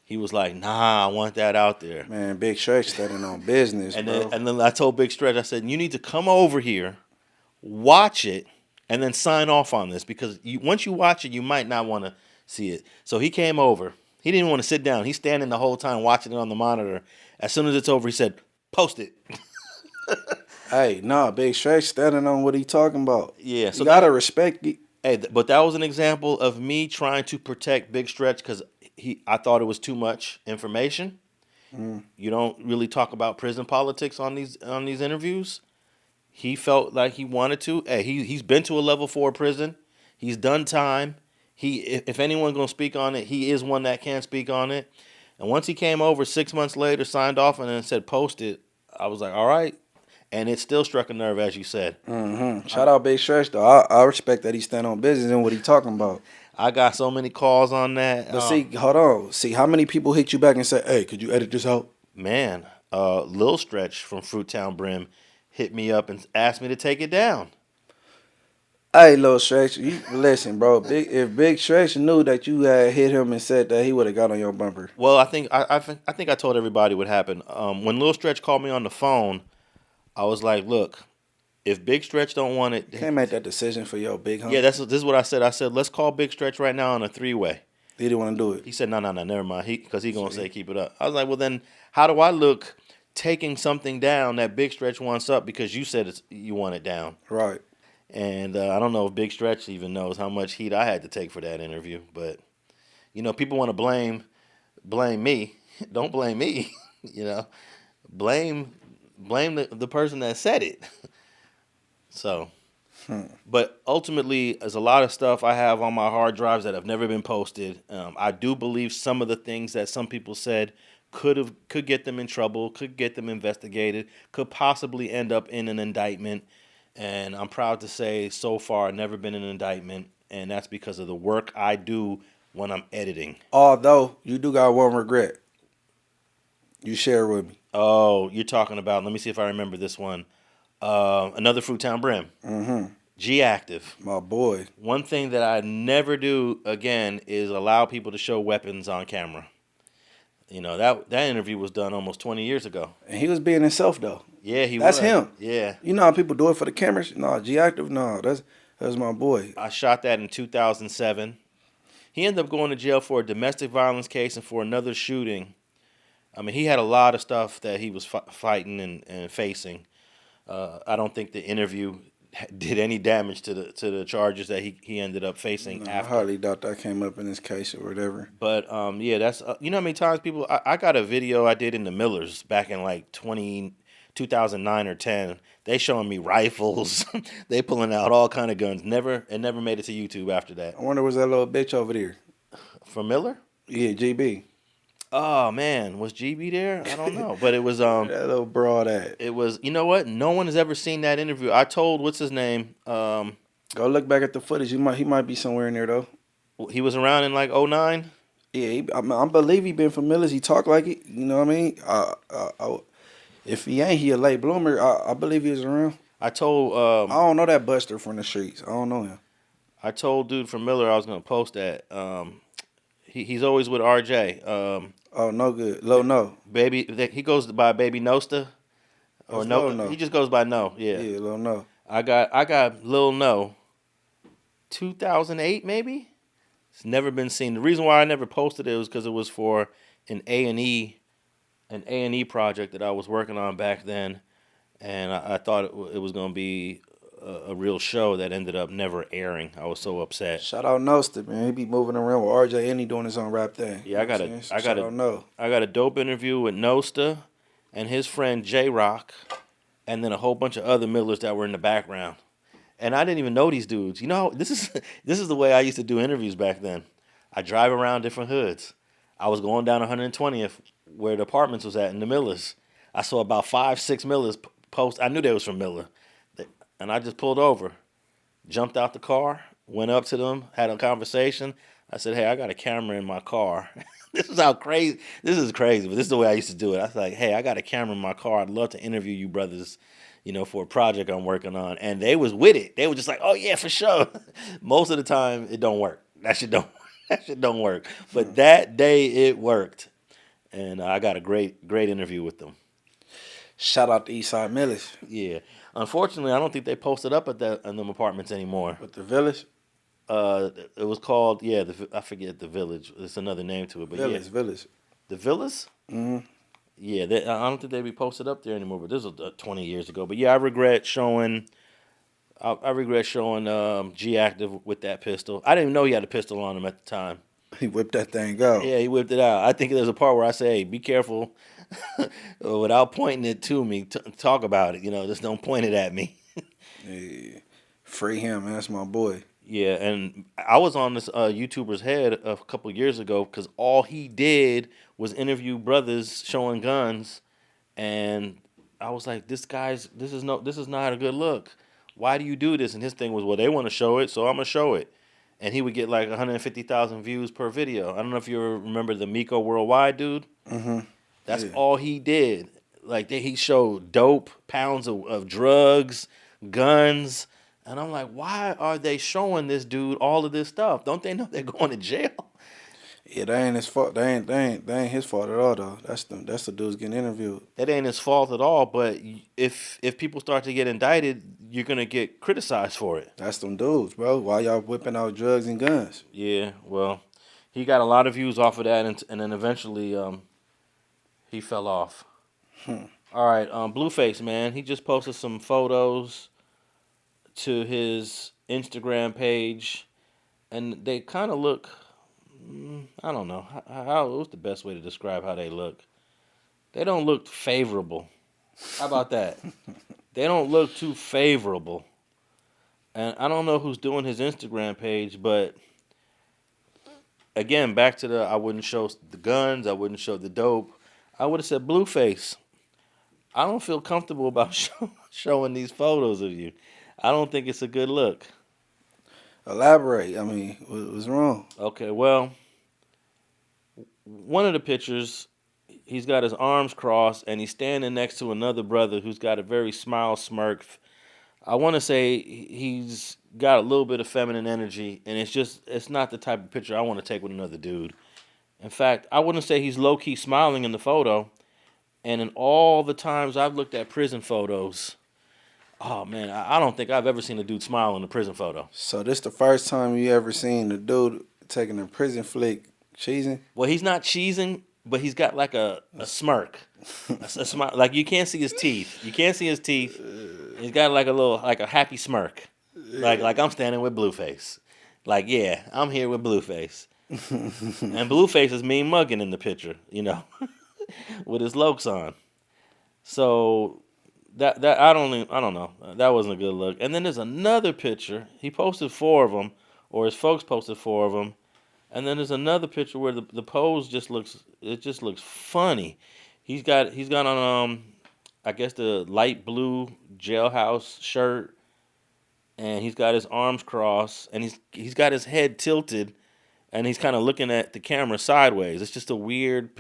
He was like, "Nah, I want that out there." Man, Big Stretch standing on business, and bro. Then I told Big Stretch, I said, "You need to come over here, watch it, and then sign off on this because once you watch it, you might not want to see it." So he came over. He didn't want to sit down. He's standing the whole time watching it on the monitor. As soon as it's over, he said, "Post it." Hey, nah, Big Stretch standing on what he talking about. Yeah, so you gotta respect it. Hey, but that was an example of me trying to protect Big Stretch because I thought it was too much information. You don't really talk about prison politics on these interviews. He felt like he wanted to. Hey, he's been to a level 4 prison. He's done time. If anyone's gonna speak on it, he is one that can speak on it. And once he came over 6 months later, signed off, and then said post it, I was like, all right. And it still struck a nerve, as you said. Shout out Big Stretch though. I respect that he stand on business and what he talking about. I got so many calls on that. But see, hold on. See, how many people hit you back and say, "Hey, could you edit this out?" Man, Lil Stretch from Fruittown Brim hit me up and asked me to take it down. Hey, Lil Stretch, listen, bro. If Big Stretch knew that you had hit him and said that, he would have got on your bumper. Well, I think I told everybody what happened. When Lil Stretch called me on the phone, I was like, "Look, if Big Stretch don't want it, you can't make that decision for your big homie." Yeah, this is what I said. I said, let's call Big Stretch right now on a 3-way. He didn't want to do it. He said, no, never mind. Because he gonna say keep it up. I was like, well then, how do I look taking something down that Big Stretch wants up because you said you want it down? Right. And I don't know if Big Stretch even knows how much heat I had to take for that interview. But, people want to blame me. Don't blame me. Blame the person that said it. So, but ultimately, there's a lot of stuff I have on my hard drives that have never been posted. I do believe some of the things that some people said could get them in trouble, could get them investigated, could possibly end up in an indictment. And I'm proud to say, so far, I've never been in an indictment, and that's because of the work I do when I'm editing. Although, you do got one regret. You share with me. Oh, you're talking about, let me see if I remember this one. Another Fruittown Brim. G-Active. My boy. One thing that I never do again is allow people to show weapons on camera. That interview was done almost 20 years ago. And he was being himself, though. Yeah, he was. That's him. Yeah. You know how people do it for the cameras? No, G-Active, no. That's my boy. I shot that in 2007. He ended up going to jail for a domestic violence case and for another shooting. I mean, he had a lot of stuff that he was fighting and facing. I don't think the interview did any damage to the charges that he ended up facing after. I hardly doubt that came up in this case or whatever. But yeah, that's how many times people. I got a video I did in the Millers back in like 2009 or 10. They showing me rifles. They pulling out all kind of guns. It never made it to YouTube after that. I wonder was that little bitch over there from Miller? Yeah, GB. Oh man, was GB there? I don't know, but it was that little broad ass. It was. You know what? No one has ever seen that interview. I told what's his name, Go look back at the footage. He might be somewhere in there though. He was around in like '09. Yeah, I believe he been from Millis. He talk like it. You know what I mean? If he ain't, he a late bloomer. I believe he was around. I told I don't know that Buster from the streets. I don't know him. I told dude from Miller I was gonna post that. He's always with RJ. Oh, no good. Low no. Baby, he goes by Baby Nosta, or That's no, Lil No. he just goes by No. Yeah. Yeah, low no. I got Lil No. 2008 maybe. It's never been seen. The reason why I never posted it was because it was for an A&E project that I was working on back then, and I thought it was gonna be a real show that ended up never airing. I was so upset. Shout out Nosta, man. He be moving around with RJ and he doing his own rap thing. Yeah, I got a dope interview with Nosta and his friend J Rock, and then a whole bunch of other Millers that were in the background. And I didn't even know these dudes. You know, this is the way I used to do interviews back then. I drive around different hoods. I was going down 120th where the apartments was at in the Millers. I saw about 5-6 Millers post. I knew they was from Miller. And I just pulled over, jumped out the car, went up to them, had a conversation. I said, hey, I got a camera in my car. This is crazy, but this is the way I used to do it. I was like, hey, I got a camera in my car. I'd love to interview you brothers, for a project I'm working on. And they was with it. They were just like, oh, yeah, for sure. Most of the time, it don't work. That shit don't work. But that day, it worked. And I got a great interview with them. Shout out to Eastside Millis. Yeah. Unfortunately, I don't think they posted up in them apartments anymore. With the Village? It was called, I forget the Village. It's another name to it. But Village. The Villas? Mm-hmm. Yeah, I don't think they'd be posted up there anymore, but this was 20 years ago. But yeah, I regret showing G Active with that pistol. I didn't even know he had a pistol on him at the time. He whipped that thing out. Yeah, he whipped it out. I think there's a part where I say, hey, be careful without pointing it to me. Talk about it, just don't point it at me. Yeah. Free him, man. That's my boy. Yeah, and I was on this YouTuber's head a couple years ago because all he did was interview brothers showing guns, and I was like, this is not a good look. Why do you do this? And his thing was, well, they want to show it, so I'm gonna show it. And he would get like 150,000 views per video. I don't know if you remember the Miko Worldwide dude. Mm-hmm. That's all he did. Like he showed dope, pounds of drugs, guns. And I'm like, why are they showing this dude all of this stuff? Don't they know they're going to jail? Yeah, that ain't his fault. They ain't his fault at all though. That's the dudes getting interviewed. That ain't his fault at all. But if people start to get indicted, you're gonna get criticized for it. That's them dudes, bro. Why y'all whipping out drugs and guns? Yeah, well, he got a lot of views off of that, and then eventually he fell off. All right, Blueface, man, he just posted some photos to his Instagram page, and they kind of look, I don't know, what's the best way to describe how they look? They don't look favorable. How about that? They don't look too favorable. And I don't know who's doing his Instagram page, but again, back to I wouldn't show the guns, I wouldn't show the dope. I would have said, Blueface, I don't feel comfortable about showing these photos of you. I don't think it's a good look. Elaborate. I mean, what's wrong? Okay, well, one of the pictures, he's got his arms crossed, and he's standing next to another brother who's got a very smile smirk. I want to say he's got a little bit of feminine energy, and it's not the type of picture I want to take with another dude. In fact, I wouldn't say he's low-key smiling in the photo, and in all the times I've looked at prison photos, oh, man, I don't think I've ever seen a dude smile in a prison photo. So this the first time you ever seen the dude taking a prison flick cheesing? Well, he's not cheesing, but he's got like a smirk. A smile. Like you can't see his teeth. He's got like a happy smirk. Like I'm standing with Blueface. Like, yeah, I'm here with Blueface. And Blueface is mean mugging in the picture, with his lokes on. So that I don't know. That wasn't a good look. And then there's another picture. He posted 4 of them, or his folks posted 4 of them. And then there's another picture where the pose just looks funny. He's got on I guess the light blue jailhouse shirt, and he's got his arms crossed, and he's got his head tilted, and he's kind of looking at the camera sideways. It's just a weird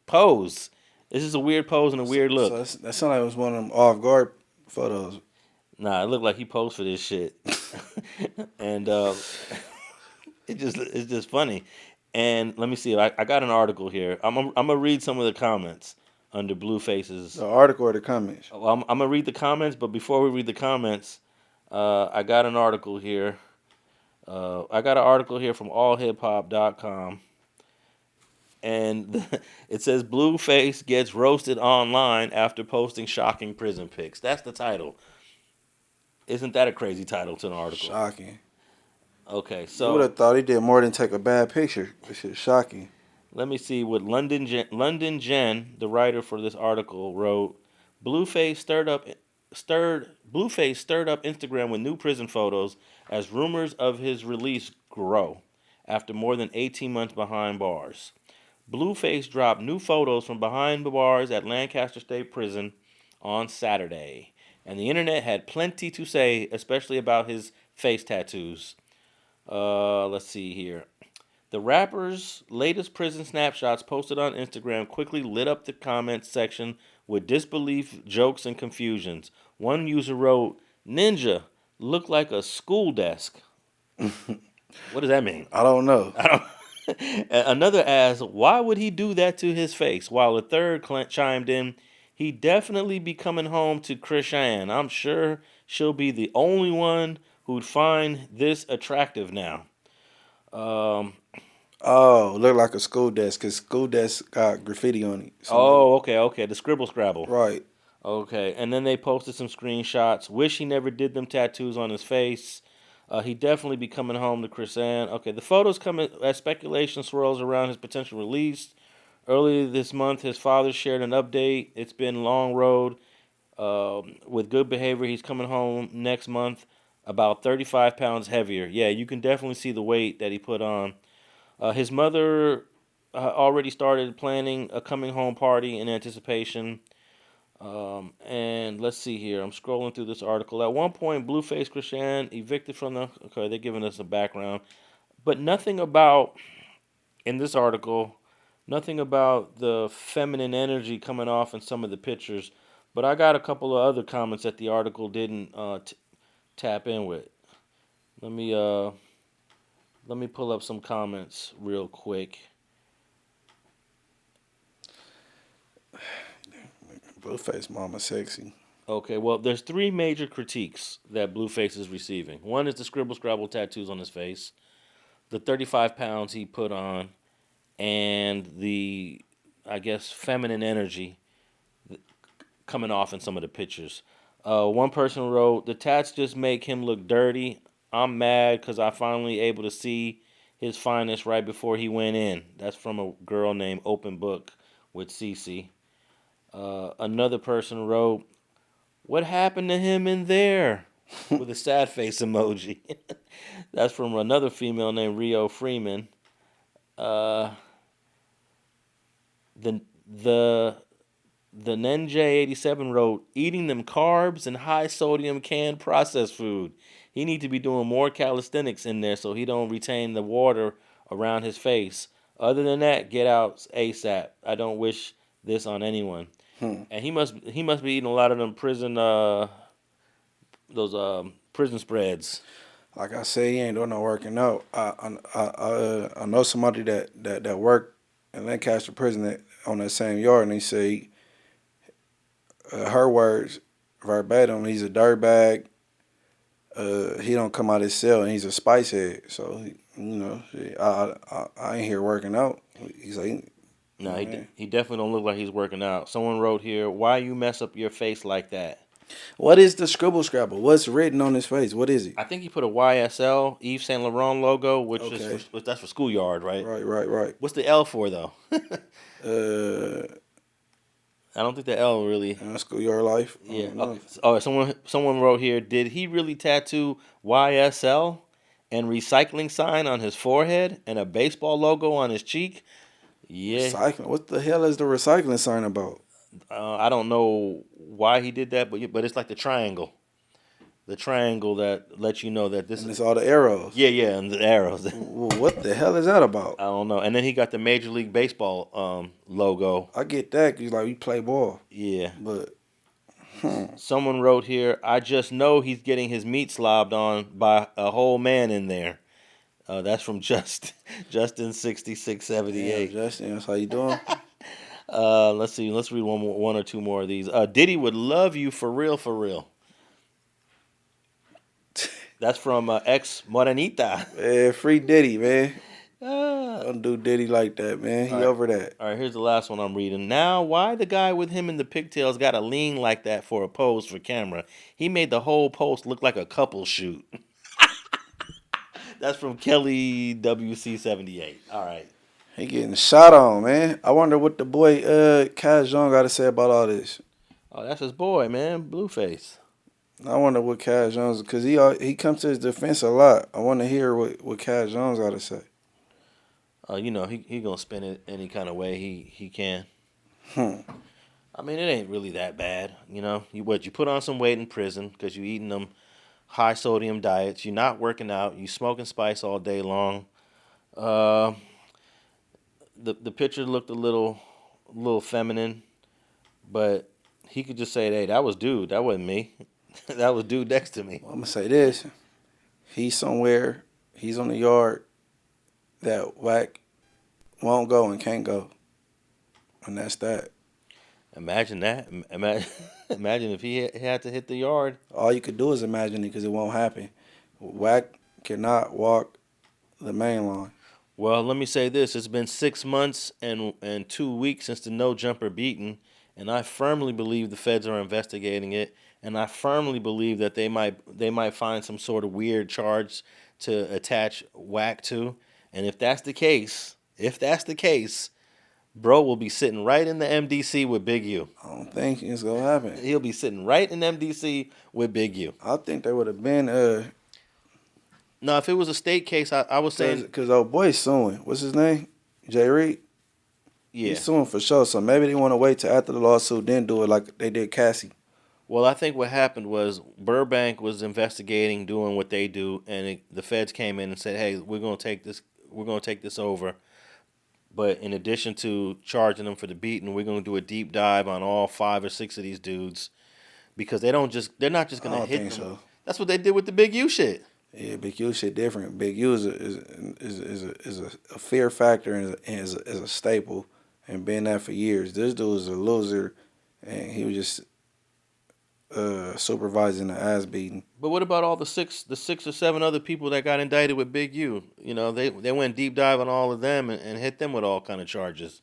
pose. It's just a weird pose and a weird look. So that sounded like it was one of them off guard photos. Nah, it looked like he posed for this shit, and it's just funny. And let me see. I got an article here. I'm gonna read some of the comments under Blueface's. The article or the comments? Well, I'm gonna read the comments, but before we read the comments, I got an article here. I got an article here from allhiphop.com, and it says Blueface gets roasted online after posting shocking prison pics. That's the title. Isn't that a crazy title to an article? Shocking. Okay, You so would have thought he did more than take a bad picture. This shit's shocking. let me see what London Jen, the writer for this article, wrote. Blueface stirred up Instagram with new prison photos as rumors of his release grow after more than 18 months behind bars. Blueface dropped new photos from behind the bars at Lancaster State Prison on Saturday, and the internet had plenty to say, especially about his face tattoos. Let's see here. The rapper's latest prison snapshots posted on Instagram quickly lit up the comments section with disbelief, jokes, and confusions. One user wrote, "Ninja, look like a school desk." What does that mean? I don't know. Another asked, "Why would he do that to his face?" While a third chimed in, "He definitely be coming home to Krishan. I'm sure she'll be the only one who'd find this attractive now." Oh, look like a school desk because school desk got graffiti on it. Oh, okay. The scribble scrabble. Right. Okay, and then they posted some screenshots. Wish he never did them tattoos on his face. He definitely be coming home to Chris Ann. Okay, the photos come as speculation swirls around his potential release. Earlier this month, his father shared an update. It's been a long road. With good behavior, he's coming home next month about 35 pounds heavier. Yeah, you can definitely see the weight that he put on. His mother already started planning a coming home party in anticipation. And let's see here. I'm scrolling through this article. At one point, Blueface Krishan evicted from the... Okay, they're giving us a background. But nothing about, in this article, nothing about the feminine energy coming off in some of the pictures. But I got a couple of other comments that the article didn't tap in with. Let me pull up some comments real quick. Blueface mama sexy. Okay, well, there's three major critiques that Blueface is receiving. One is the scribble scrabble tattoos on his face, the 35 pounds he put on, and the, I guess, feminine energy coming off in some of the pictures. One person wrote, "The tats just make him look dirty. I'm mad because I finally able to see his finest right before he went in." That's from a girl named Open Book with CC. Another person wrote, "What happened to him in there?" with a sad face emoji. That's from another female named Rio Freeman. The Nenj87 wrote, "Eating them carbs and high sodium canned processed food. He need to be doing more calisthenics in there so he don't retain the water around his face. Other than that, get out ASAP. I don't wish this on anyone." And he must be eating a lot of them prison prison spreads. Like I said, he ain't doing no working out. I know somebody that worked in Lancaster prison on that same yard, and he said her words verbatim, he's a dirtbag. He don't come out his cell, and he's a spice head. So I ain't here working out. He's like, no, he definitely don't look like he's working out. Someone wrote here, "Why you mess up your face like that?" What is the scribble scrabble? What's written on his face? What is it? I think he put a YSL Yves Saint Laurent logo, which is that's for schoolyard, right? Right. What's the L for though? I don't think the L really. Schoolyard life. Yeah. Oh, someone wrote here, "Did he really tattoo YSL and recycling sign on his forehead and a baseball logo on his cheek?" Yeah. Recycling. What the hell is the recycling sign about? I don't know why he did that, but it's like the triangle. the triangle that lets you know that this And is. it's all the arrows. Yeah, and the arrows. Well, what the hell is that about? I don't know. And then he got the Major League Baseball logo. I get that because like we play ball, Yeah. but Someone wrote here, I just know he's getting his meat slobbed on by a whole man in there. That's from Justin 6678. damn, Justin, that's how you doing? Let's see. Let's read one or two more of these. Diddy would love you for real, for real. That's from ex Morenita. Man, free Diddy, man. Don't do Diddy like that, man. He over that. All right, here's the last one I'm reading. Now, why the guy with him in the pigtails got to lean like that for a pose for camera? He made the whole post look like a couple shoot. That's from Kelly WC78. All right. He getting shot on, man. I wonder what the boy Cash Young got to say about all this. Oh, that's his boy, man, Blueface. I wonder what Cash Jones, because he comes to his defense a lot. I want to hear what Cash Jones got to say. You know, he gonna spin it any kind of way he can. I mean, it ain't really that bad, you know. You put on some weight in prison because you eating them high sodium diets. You're not working out. You smoking spice all day long. The picture looked a little feminine, but he could just say, "Hey, that was dude. That wasn't me. That was dude next to me." Well, I'm gonna say this: he's somewhere. He's on the yard that Wack won't go and can't go, and that's that. Imagine that. Imagine if he had to hit the yard. All you could do is imagine it because it won't happen. Wack cannot walk the main line. Well, let me say this. It's been 6 months and 2 weeks since the no jumper beating, and I firmly believe the feds are investigating it, and I firmly believe that they might find some sort of weird charge to attach Wack to. And if that's the case, bro will be sitting right in the MDC with Big U. I don't think it's gonna happen. He'll be sitting right in MDC with Big U. I think they would have been No, if it was a state case, I was saying, because old boy's suing. What's his name? Jay Reed. yeah. He's suing for sure. So maybe they want to wait till after the lawsuit, then do it like they did Cassie. Well, I think what happened was Burbank was investigating, doing what they do, and the feds came in and said, "Hey, we're gonna take this over. But in addition to charging them for the beating, we're gonna do a deep dive on all 5 or 6 of these dudes because they're not just I gonna don't hit think them. so. That's what they did with the Big U shit. Yeah, Big U shit different. Big U is a fear factor and is a staple, and been that for years. This dude is a loser, and he was just supervising the ass beating. But what about all the 6 or 7 other people that got indicted with Big U? You know, they went deep dive on all of them and hit them with all kind of charges,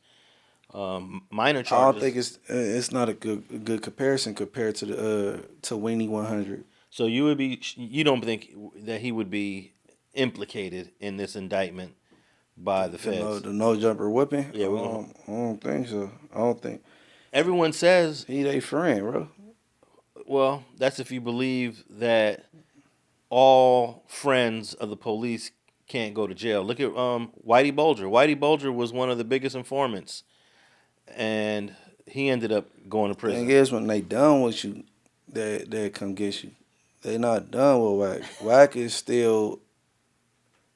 minor charges. I don't think it's not a good comparison compared to the to Weenie 100. So you don't think that he would be implicated in this indictment by the feds? The no jumper whipping. Yeah, I don't think so. I don't think Everyone says, he they friend, bro. well, that's if you believe that all friends of the police can't go to jail. Look at Whitey Bulger. Whitey Bulger was one of the biggest informants, and he ended up going to prison. Thing is, when they done with you, they come get you. They not done with Wack. Wack is still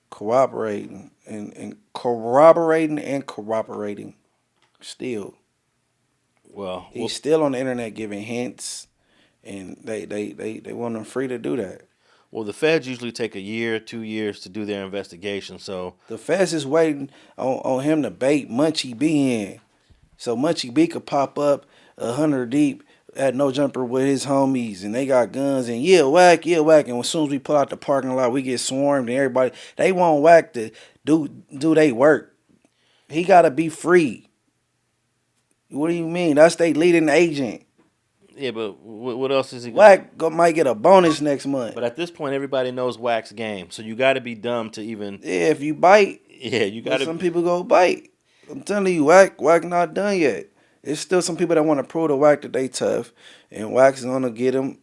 cooperating and corroborating still. Well, He's still on the internet giving hints, and they want him free to do that. well, the feds usually take a year, 2 years to do their investigation. So The feds is waiting on him to bait Munchie B in, so Munchie B could pop up 100 deep at no jumper with his homies, and they got guns, and yeah, Wack. And as soon as we pull out the parking lot, we get swarmed, and everybody they want Wack to do they work. He gotta be free. What do you mean? That's they leading agent. yeah, but what else is he? Wack might get a bonus next month. But at this point, everybody knows Wack's game. So you got to be dumb to even. Yeah, if you bite, Yeah, you got to. some people go bite. I'm telling you, Wack not done yet. There's still some people that want to prove to Wack that they tough, and Wack's gonna get him.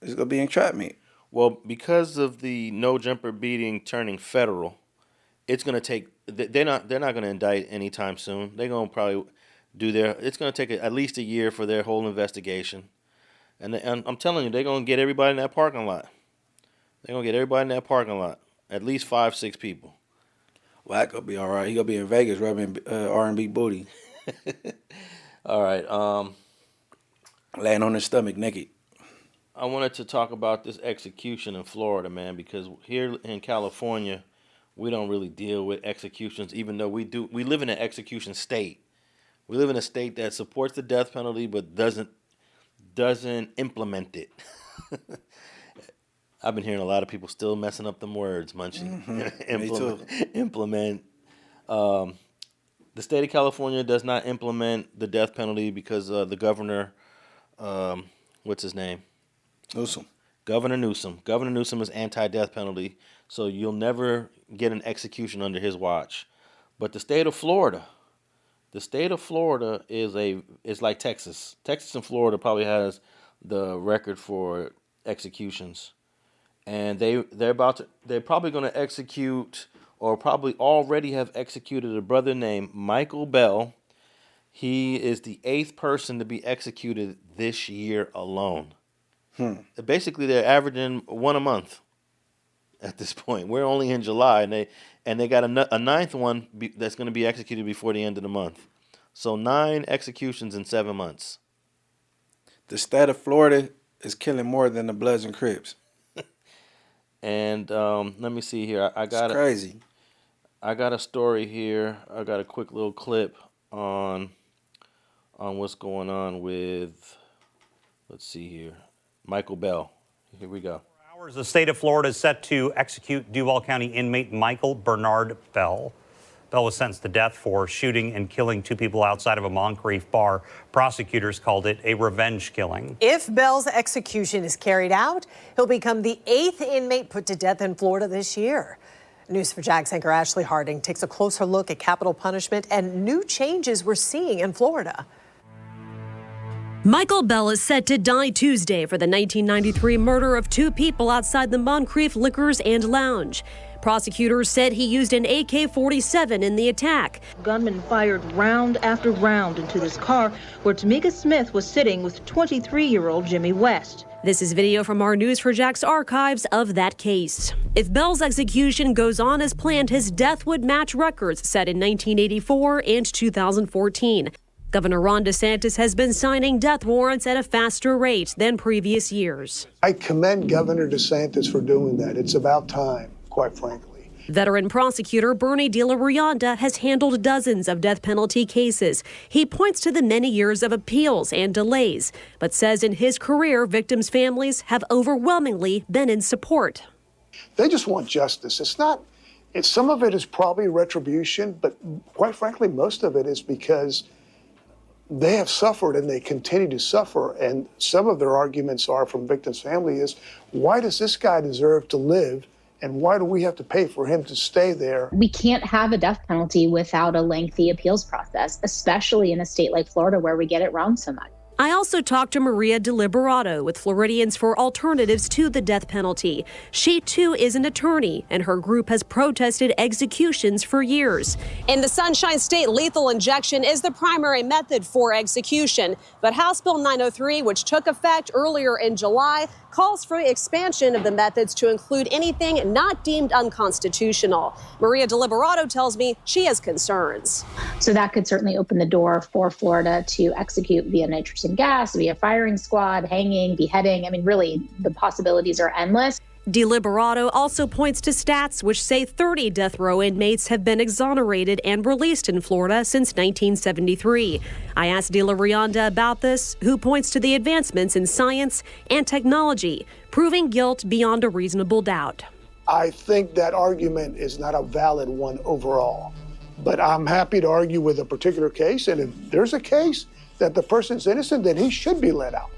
It's gonna be entrapment. Well, because of the no jumper beating turning federal, it's gonna take. They're not gonna indict anytime soon. They're gonna probably do their. It's gonna take at least a year for their whole investigation, and I'm telling you, they're gonna get everybody in that parking lot. They're gonna get everybody in that parking lot. At least 5, 6 people. Wack gonna be all right. He gonna be in Vegas rubbing R&B booty, All right. laying on his stomach naked. I wanted to talk about this execution in Florida, man, because here in California, we don't really deal with executions, even though we do. We live in an execution state. We live in a state that supports the death penalty but doesn't implement it. I've been hearing a lot of people still messing up them words, Munchie. Me too. Implement. The state of California does not implement the death penalty because the governor, what's his name? Newsom. Governor Newsom. Governor Newsom is anti-death penalty, so you'll never get an execution under his watch. But the state of Florida is like Texas. Texas and Florida probably has the record for executions, and they're probably going to execute, or probably already have executed, a brother named Michael Bell. He is the 8th person to be executed this year alone. Basically, they're averaging one a month at this point. We're only in July, and they got a 9th one that's going to be executed before the end of the month. So 9 executions in 7 months. The state of Florida is killing more than the Bloods and Crips. And let me see here. It's crazy. I got a story here. I got a quick little clip on what's going on with, let's see here, Michael Bell. Here we go. The state of Florida is set to execute Duval County inmate Michael Bernard Bell. Bell was sentenced to death for shooting and killing 2 people outside of a Moncrief bar. Prosecutors called it a revenge killing. If Bell's execution is carried out, he'll become the 8th inmate put to death in Florida this year. News4JAX anchor Ashley Harding takes a closer look at capital punishment and new changes we're seeing in Florida. Michael Bell is set to die Tuesday for the 1993 murder of 2 people outside the Moncrief Liquors and Lounge. Prosecutors said he used an AK-47 in the attack. Gunman fired round after round into this car where Tamika Smith was sitting with 23-year-old Jimmy West. This is video from our News4JAX archives of that case. If Bell's execution goes on as planned, his death would match records set in 1984 and 2014. Governor Ron DeSantis has been signing death warrants at a faster rate than previous years. I commend Governor DeSantis for doing that. It's about time, quite frankly. Veteran prosecutor Bernie De La Rianda has handled dozens of death penalty cases. He points to the many years of appeals and delays, but says in his career, victims' families have overwhelmingly been in support. They just want justice. Some of it is probably retribution, but quite frankly, most of it is because they have suffered and they continue to suffer. And some of their arguments are from victims' family is, why does this guy deserve to live? And why do we have to pay for him to stay there? We can't have a death penalty without a lengthy appeals process, especially in a state like Florida where we get it wrong so much. I also talked to Maria DeLiberato with Floridians for Alternatives to the Death Penalty. She, too, is an attorney, and her group has protested executions for years. In the Sunshine State, lethal injection is the primary method for execution. But House Bill 903, which took effect earlier in July, calls for expansion of the methods to include anything not deemed unconstitutional. Maria DeLiberato tells me she has concerns. So that could certainly open the door for Florida to execute via nitrogen gas, via firing squad, hanging, beheading. I mean, really, the possibilities are endless. DeLiberato also points to stats which say 30 death row inmates have been exonerated and released in Florida since 1973. I asked De La Rianda about this, who points to the advancements in science and technology, proving guilt beyond a reasonable doubt. I think that argument is not a valid one overall, but I'm happy to argue with a particular case. And if there's a case that the person's innocent, then he should be let out.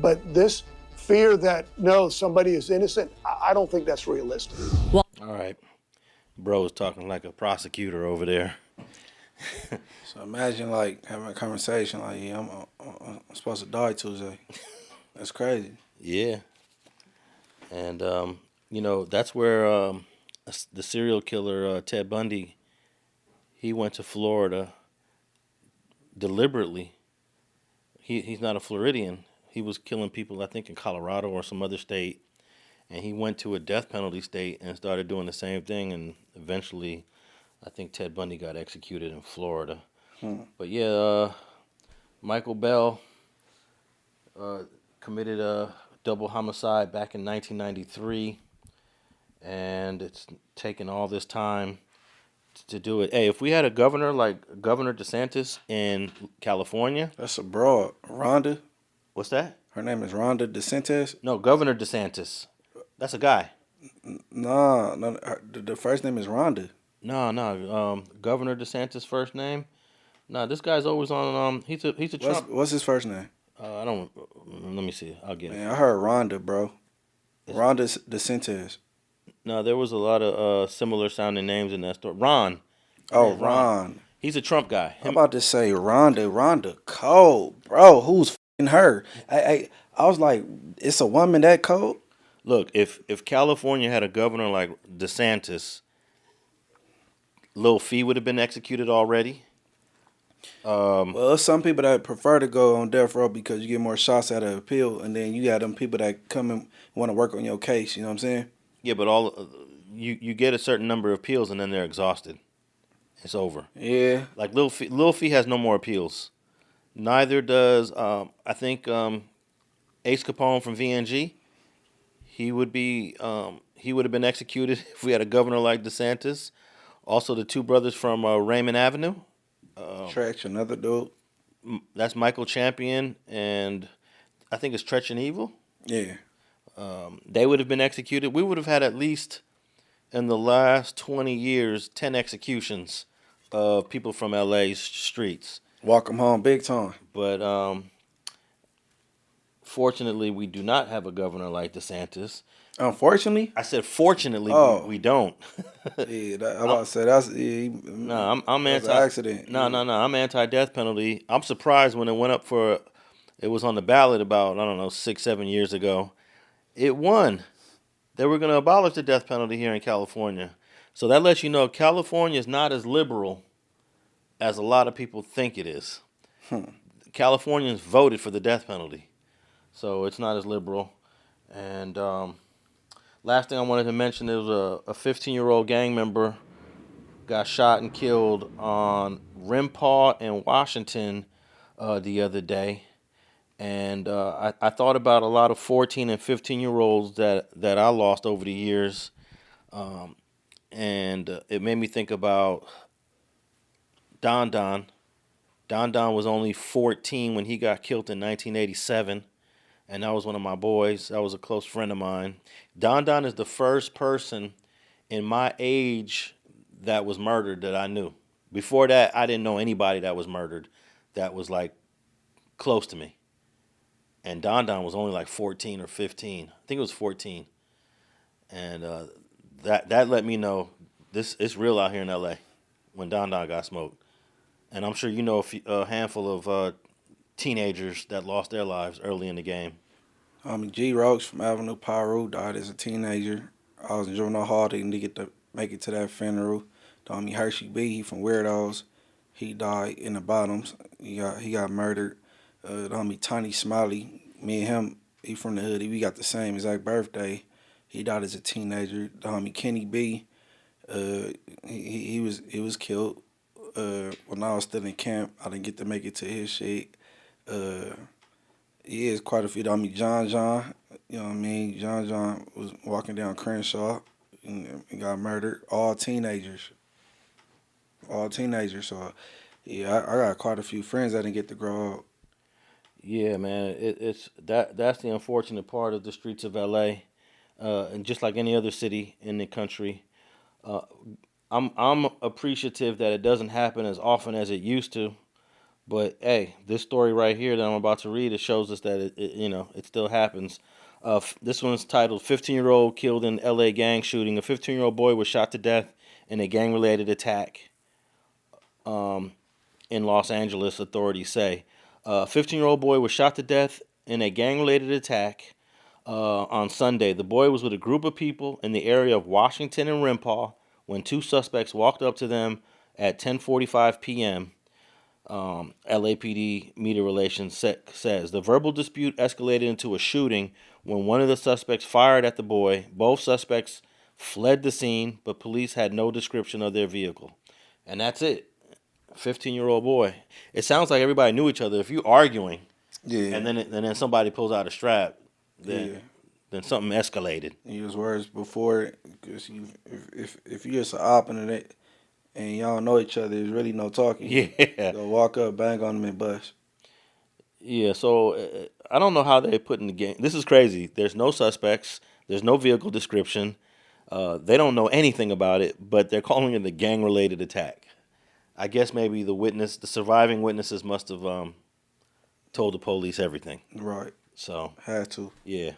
But this fear that, no, somebody is innocent, I don't think that's realistic. All right. Bro is talking like a prosecutor over there. So imagine, like, having a conversation like, yeah, I'm supposed to die Tuesday. That's crazy. Yeah. And, that's where the serial killer, Ted Bundy, he went to Florida deliberately. He's not a Floridian. He was killing people, I think, in Colorado or some other state. and he went to a death penalty state and started doing the same thing, and eventually, I think Ted Bundy got executed in Florida. But yeah, Michael Bell committed a double homicide back in 1993, and it's taken all this time to do it. Hey, if we had a governor like Governor DeSantis in California. That's a broad. Rhonda? What's that? Her name is Rhonda DeSantis? No, Governor DeSantis. That's a guy. No, the first name is Rhonda. No, Governor DeSantis' first name. No, this guy's always on. He's a Trump. What's his first name? I don't. Let me see. I'll get it. Man, I heard Rhonda, bro. Rhonda DeSantis. No, there was a lot of similar sounding names in that story. Ron. Oh, Ron. He's a Trump guy. I'm about to say Rhonda cold, bro. Who's f***ing her? I was like, it's a woman that cold? Look, if California had a governor like DeSantis, Lil Fee would have been executed already. Well, some people that prefer to go on death row because you get more shots at an appeal, and then you got them people that come and want to work on your case. You know what I'm saying? Yeah, but you get a certain number of appeals and then they're exhausted. It's over. Yeah. Like Lil Fee has no more appeals. Neither does I think Ace Capone from VNG. He would have been executed if we had a governor like DeSantis. Also, the two brothers from Raymond Avenue. Tretch, another dude. That's Michael Champion, and I think it's Tretch and Evil. Yeah. They would have been executed. We would have had at least, in the last 20 years, 10 executions of people from LA's streets. Walk them home big time. But fortunately, we do not have a governor like DeSantis. Unfortunately? I said fortunately, we don't. Yeah, I'm about to say that's no. I'm that's anti an accident. No, I'm anti-death penalty. I'm surprised when it went up for. It was on the ballot about 6-7 years ago. It won. They were going to abolish the death penalty here in California. So that lets you know California is not as liberal as a lot of people think it is. Californians voted for the death penalty, so it's not as liberal. And last thing I wanted to mention, there was a 15-year-old gang member got shot and killed on Rimpaw in Washington the other day. And I thought about a lot of 14 and 15-year-olds that I lost over the years. And it made me think about Don Don. Don Don was only 14 when he got killed in 1987. And that was one of my boys. That was a close friend of mine. Don Don is the first person in my age that was murdered that I knew. Before that, I didn't know anybody that was murdered that was like close to me. And Don Don was only like 14 or 15. I think it was 14. And that let me know it's real out here in LA when Don Don got smoked. And I'm sure you know a handful of teenagers that lost their lives early in the game. G. Roach from Avenue Pyru died as a teenager. I was in juvenile hall, didn't make it to that funeral. Hershey B. He from Weirdos. He died in the bottoms. He got murdered. Tiny Smiley, me and him, he from the hood. We got the same exact birthday. He died as a teenager. Kenny B. He was killed when I was still in camp. I didn't get to make it to his shit. It's quite a few. John, you know what I mean? John was walking down Crenshaw and got murdered. All teenagers. So, yeah, I got quite a few friends that didn't get to grow up. Yeah, man, that's the unfortunate part of the streets of LA, and just like any other city in the country. I'm appreciative that it doesn't happen as often as it used to, but hey, this story right here that I'm about to read, it shows us that it still happens. This one's titled 15-year-old killed in LA gang shooting. A 15-year-old boy was shot to death in a gang-related attack in Los Angeles, authorities say. A 15-year-old boy was shot to death in a gang-related attack on Sunday. The boy was with a group of people in the area of Washington and Rimpaw when two suspects walked up to them at 10:45 p.m. LAPD media relations says the verbal dispute escalated into a shooting when one of the suspects fired at the boy. Both suspects fled the scene, but police had no description of their vehicle. And that's it. 15-year-old boy. It sounds like everybody knew each other. If you're arguing, and then somebody pulls out a strap, then something escalated. Use words before, because if you're just an op in it and y'all know each other, there's really no talking. Yeah. Go walk up, bang on them, and bust. Yeah, so I don't know how they put in the game. This is crazy. There's no suspects. There's no vehicle description. They don't know anything about it, but they're calling it a gang-related attack. I guess maybe the surviving witnesses must have told the police everything. Right. So had to. Yeah.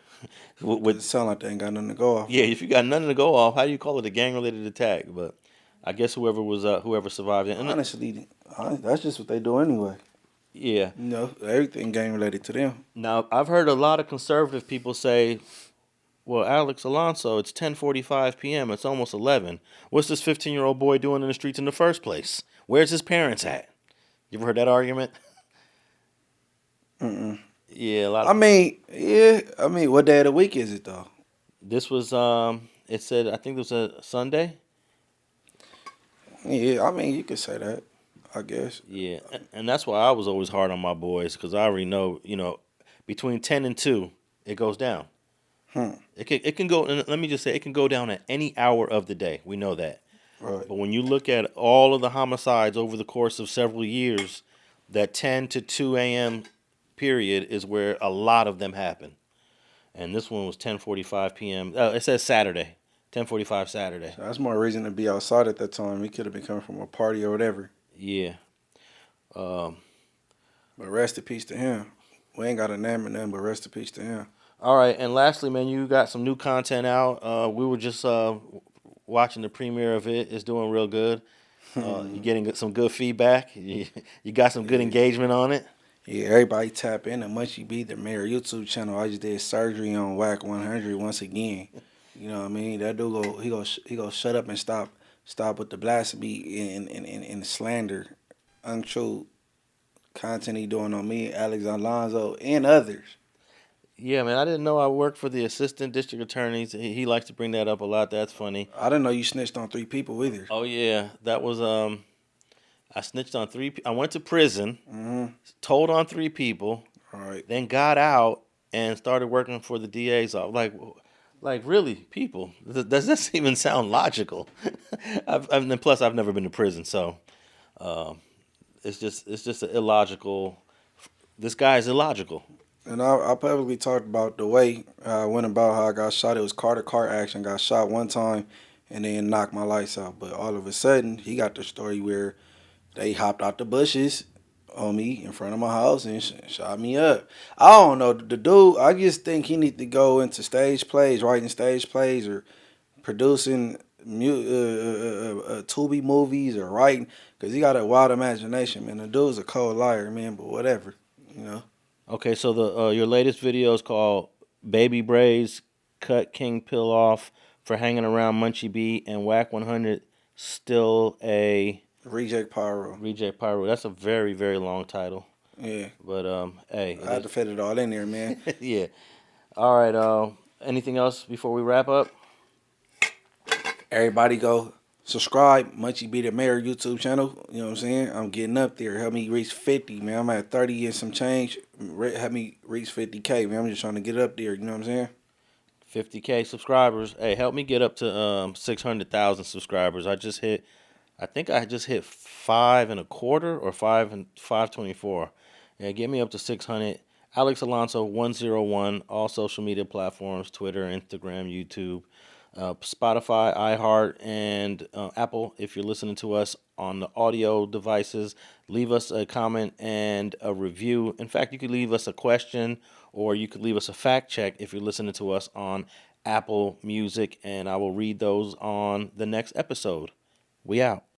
It sound like they ain't got nothing to go off. Yeah, if you got nothing to go off, how do you call it a gang-related attack? But I guess whoever survived it. And honestly, that's just what they do anyway. Yeah. You know, everything gang related to them. Now, I've heard a lot of conservative people say, well, Alex Alonso, it's 10:45 p.m. It's almost 11. What's this 15-year-old boy doing in the streets in the first place? Where's his parents at? You ever heard that argument? Mm-mm. Yeah, a lot. I mean, what day of the week is it though? This was it said, I think it was a Sunday. Yeah, I mean, you could say that, I guess. Yeah, and that's why I was always hard on my boys, because I already know, between 10 and 2, it goes down. It can go, and let me just say, it can go down at any hour of the day. We know that. Right. But when you look at all of the homicides over the course of several years, that 10 to 2 a.m. period is where a lot of them happen. And this one was 10:45 p.m. It says Saturday, 10:45 Saturday. So that's more reason to be outside at that time. He could have been coming from a party or whatever. Yeah. But rest in peace to him. We ain't got a name or nothing, but rest in peace to him. All right, and lastly, man, you got some new content out. We were just watching the premiere of it. It's doing real good. You're getting some good feedback. You got some good engagement on it. Yeah, everybody tap in to Munchie B, the mayor YouTube channel. I just did surgery on Wack 100 once again. You know what I mean? That dude he go shut up and stop with the blasphemy and slander, untrue content he doing on me, Alex Alonso, and others. Yeah, man, I didn't know I worked for the assistant district attorneys. He likes to bring that up a lot. That's funny. I didn't know you snitched on 3 people either. Oh yeah, that was I snitched on 3. I went to prison, told on 3 people, then got out and started working for the DA's office. Like really, people? Does this even sound logical? And plus, I've never been to prison, so it's just an illogical. This guy is illogical. And I publicly talked about the way I went about how I got shot. It was car-to-car action. Got shot one time and then knocked my lights out. But all of a sudden, he got the story where they hopped out the bushes on me in front of my house and shot me up. I don't know. The dude, I just think he need to go into stage plays, writing stage plays or producing Tubi movies or writing, because he got a wild imagination, man. The dude's a cold liar, man, but whatever, you know. Okay, so the your latest video is called Baby Braids, Cut King Pill Off for Hanging Around Munchie B and Wack 100, Still a... Reject Pyro. Reject Pyro. That's a very, very long title. Yeah. But, hey. I had to fit it all in there, man. Yeah. All right, anything else before we wrap up? Everybody go subscribe, Munchie B the Mayor YouTube channel. You know what I'm saying? I'm getting up there. Help me reach 50, man. I'm at 30 and some change. Help me reach 50K, man. I'm just trying to get up there. You know what I'm saying? 50K subscribers. Hey, help me get up to 600,000 subscribers. I think I just hit 5.25 or 524. Yeah, get me up to 600. Alex Alonso 101. All social media platforms: Twitter, Instagram, YouTube, Spotify, iHeart, and Apple. If you're listening to us on the audio devices, leave us a comment and a review. In fact, you could leave us a question, or you could leave us a fact check if you're listening to us on Apple Music, and I will read those on the next episode. We out.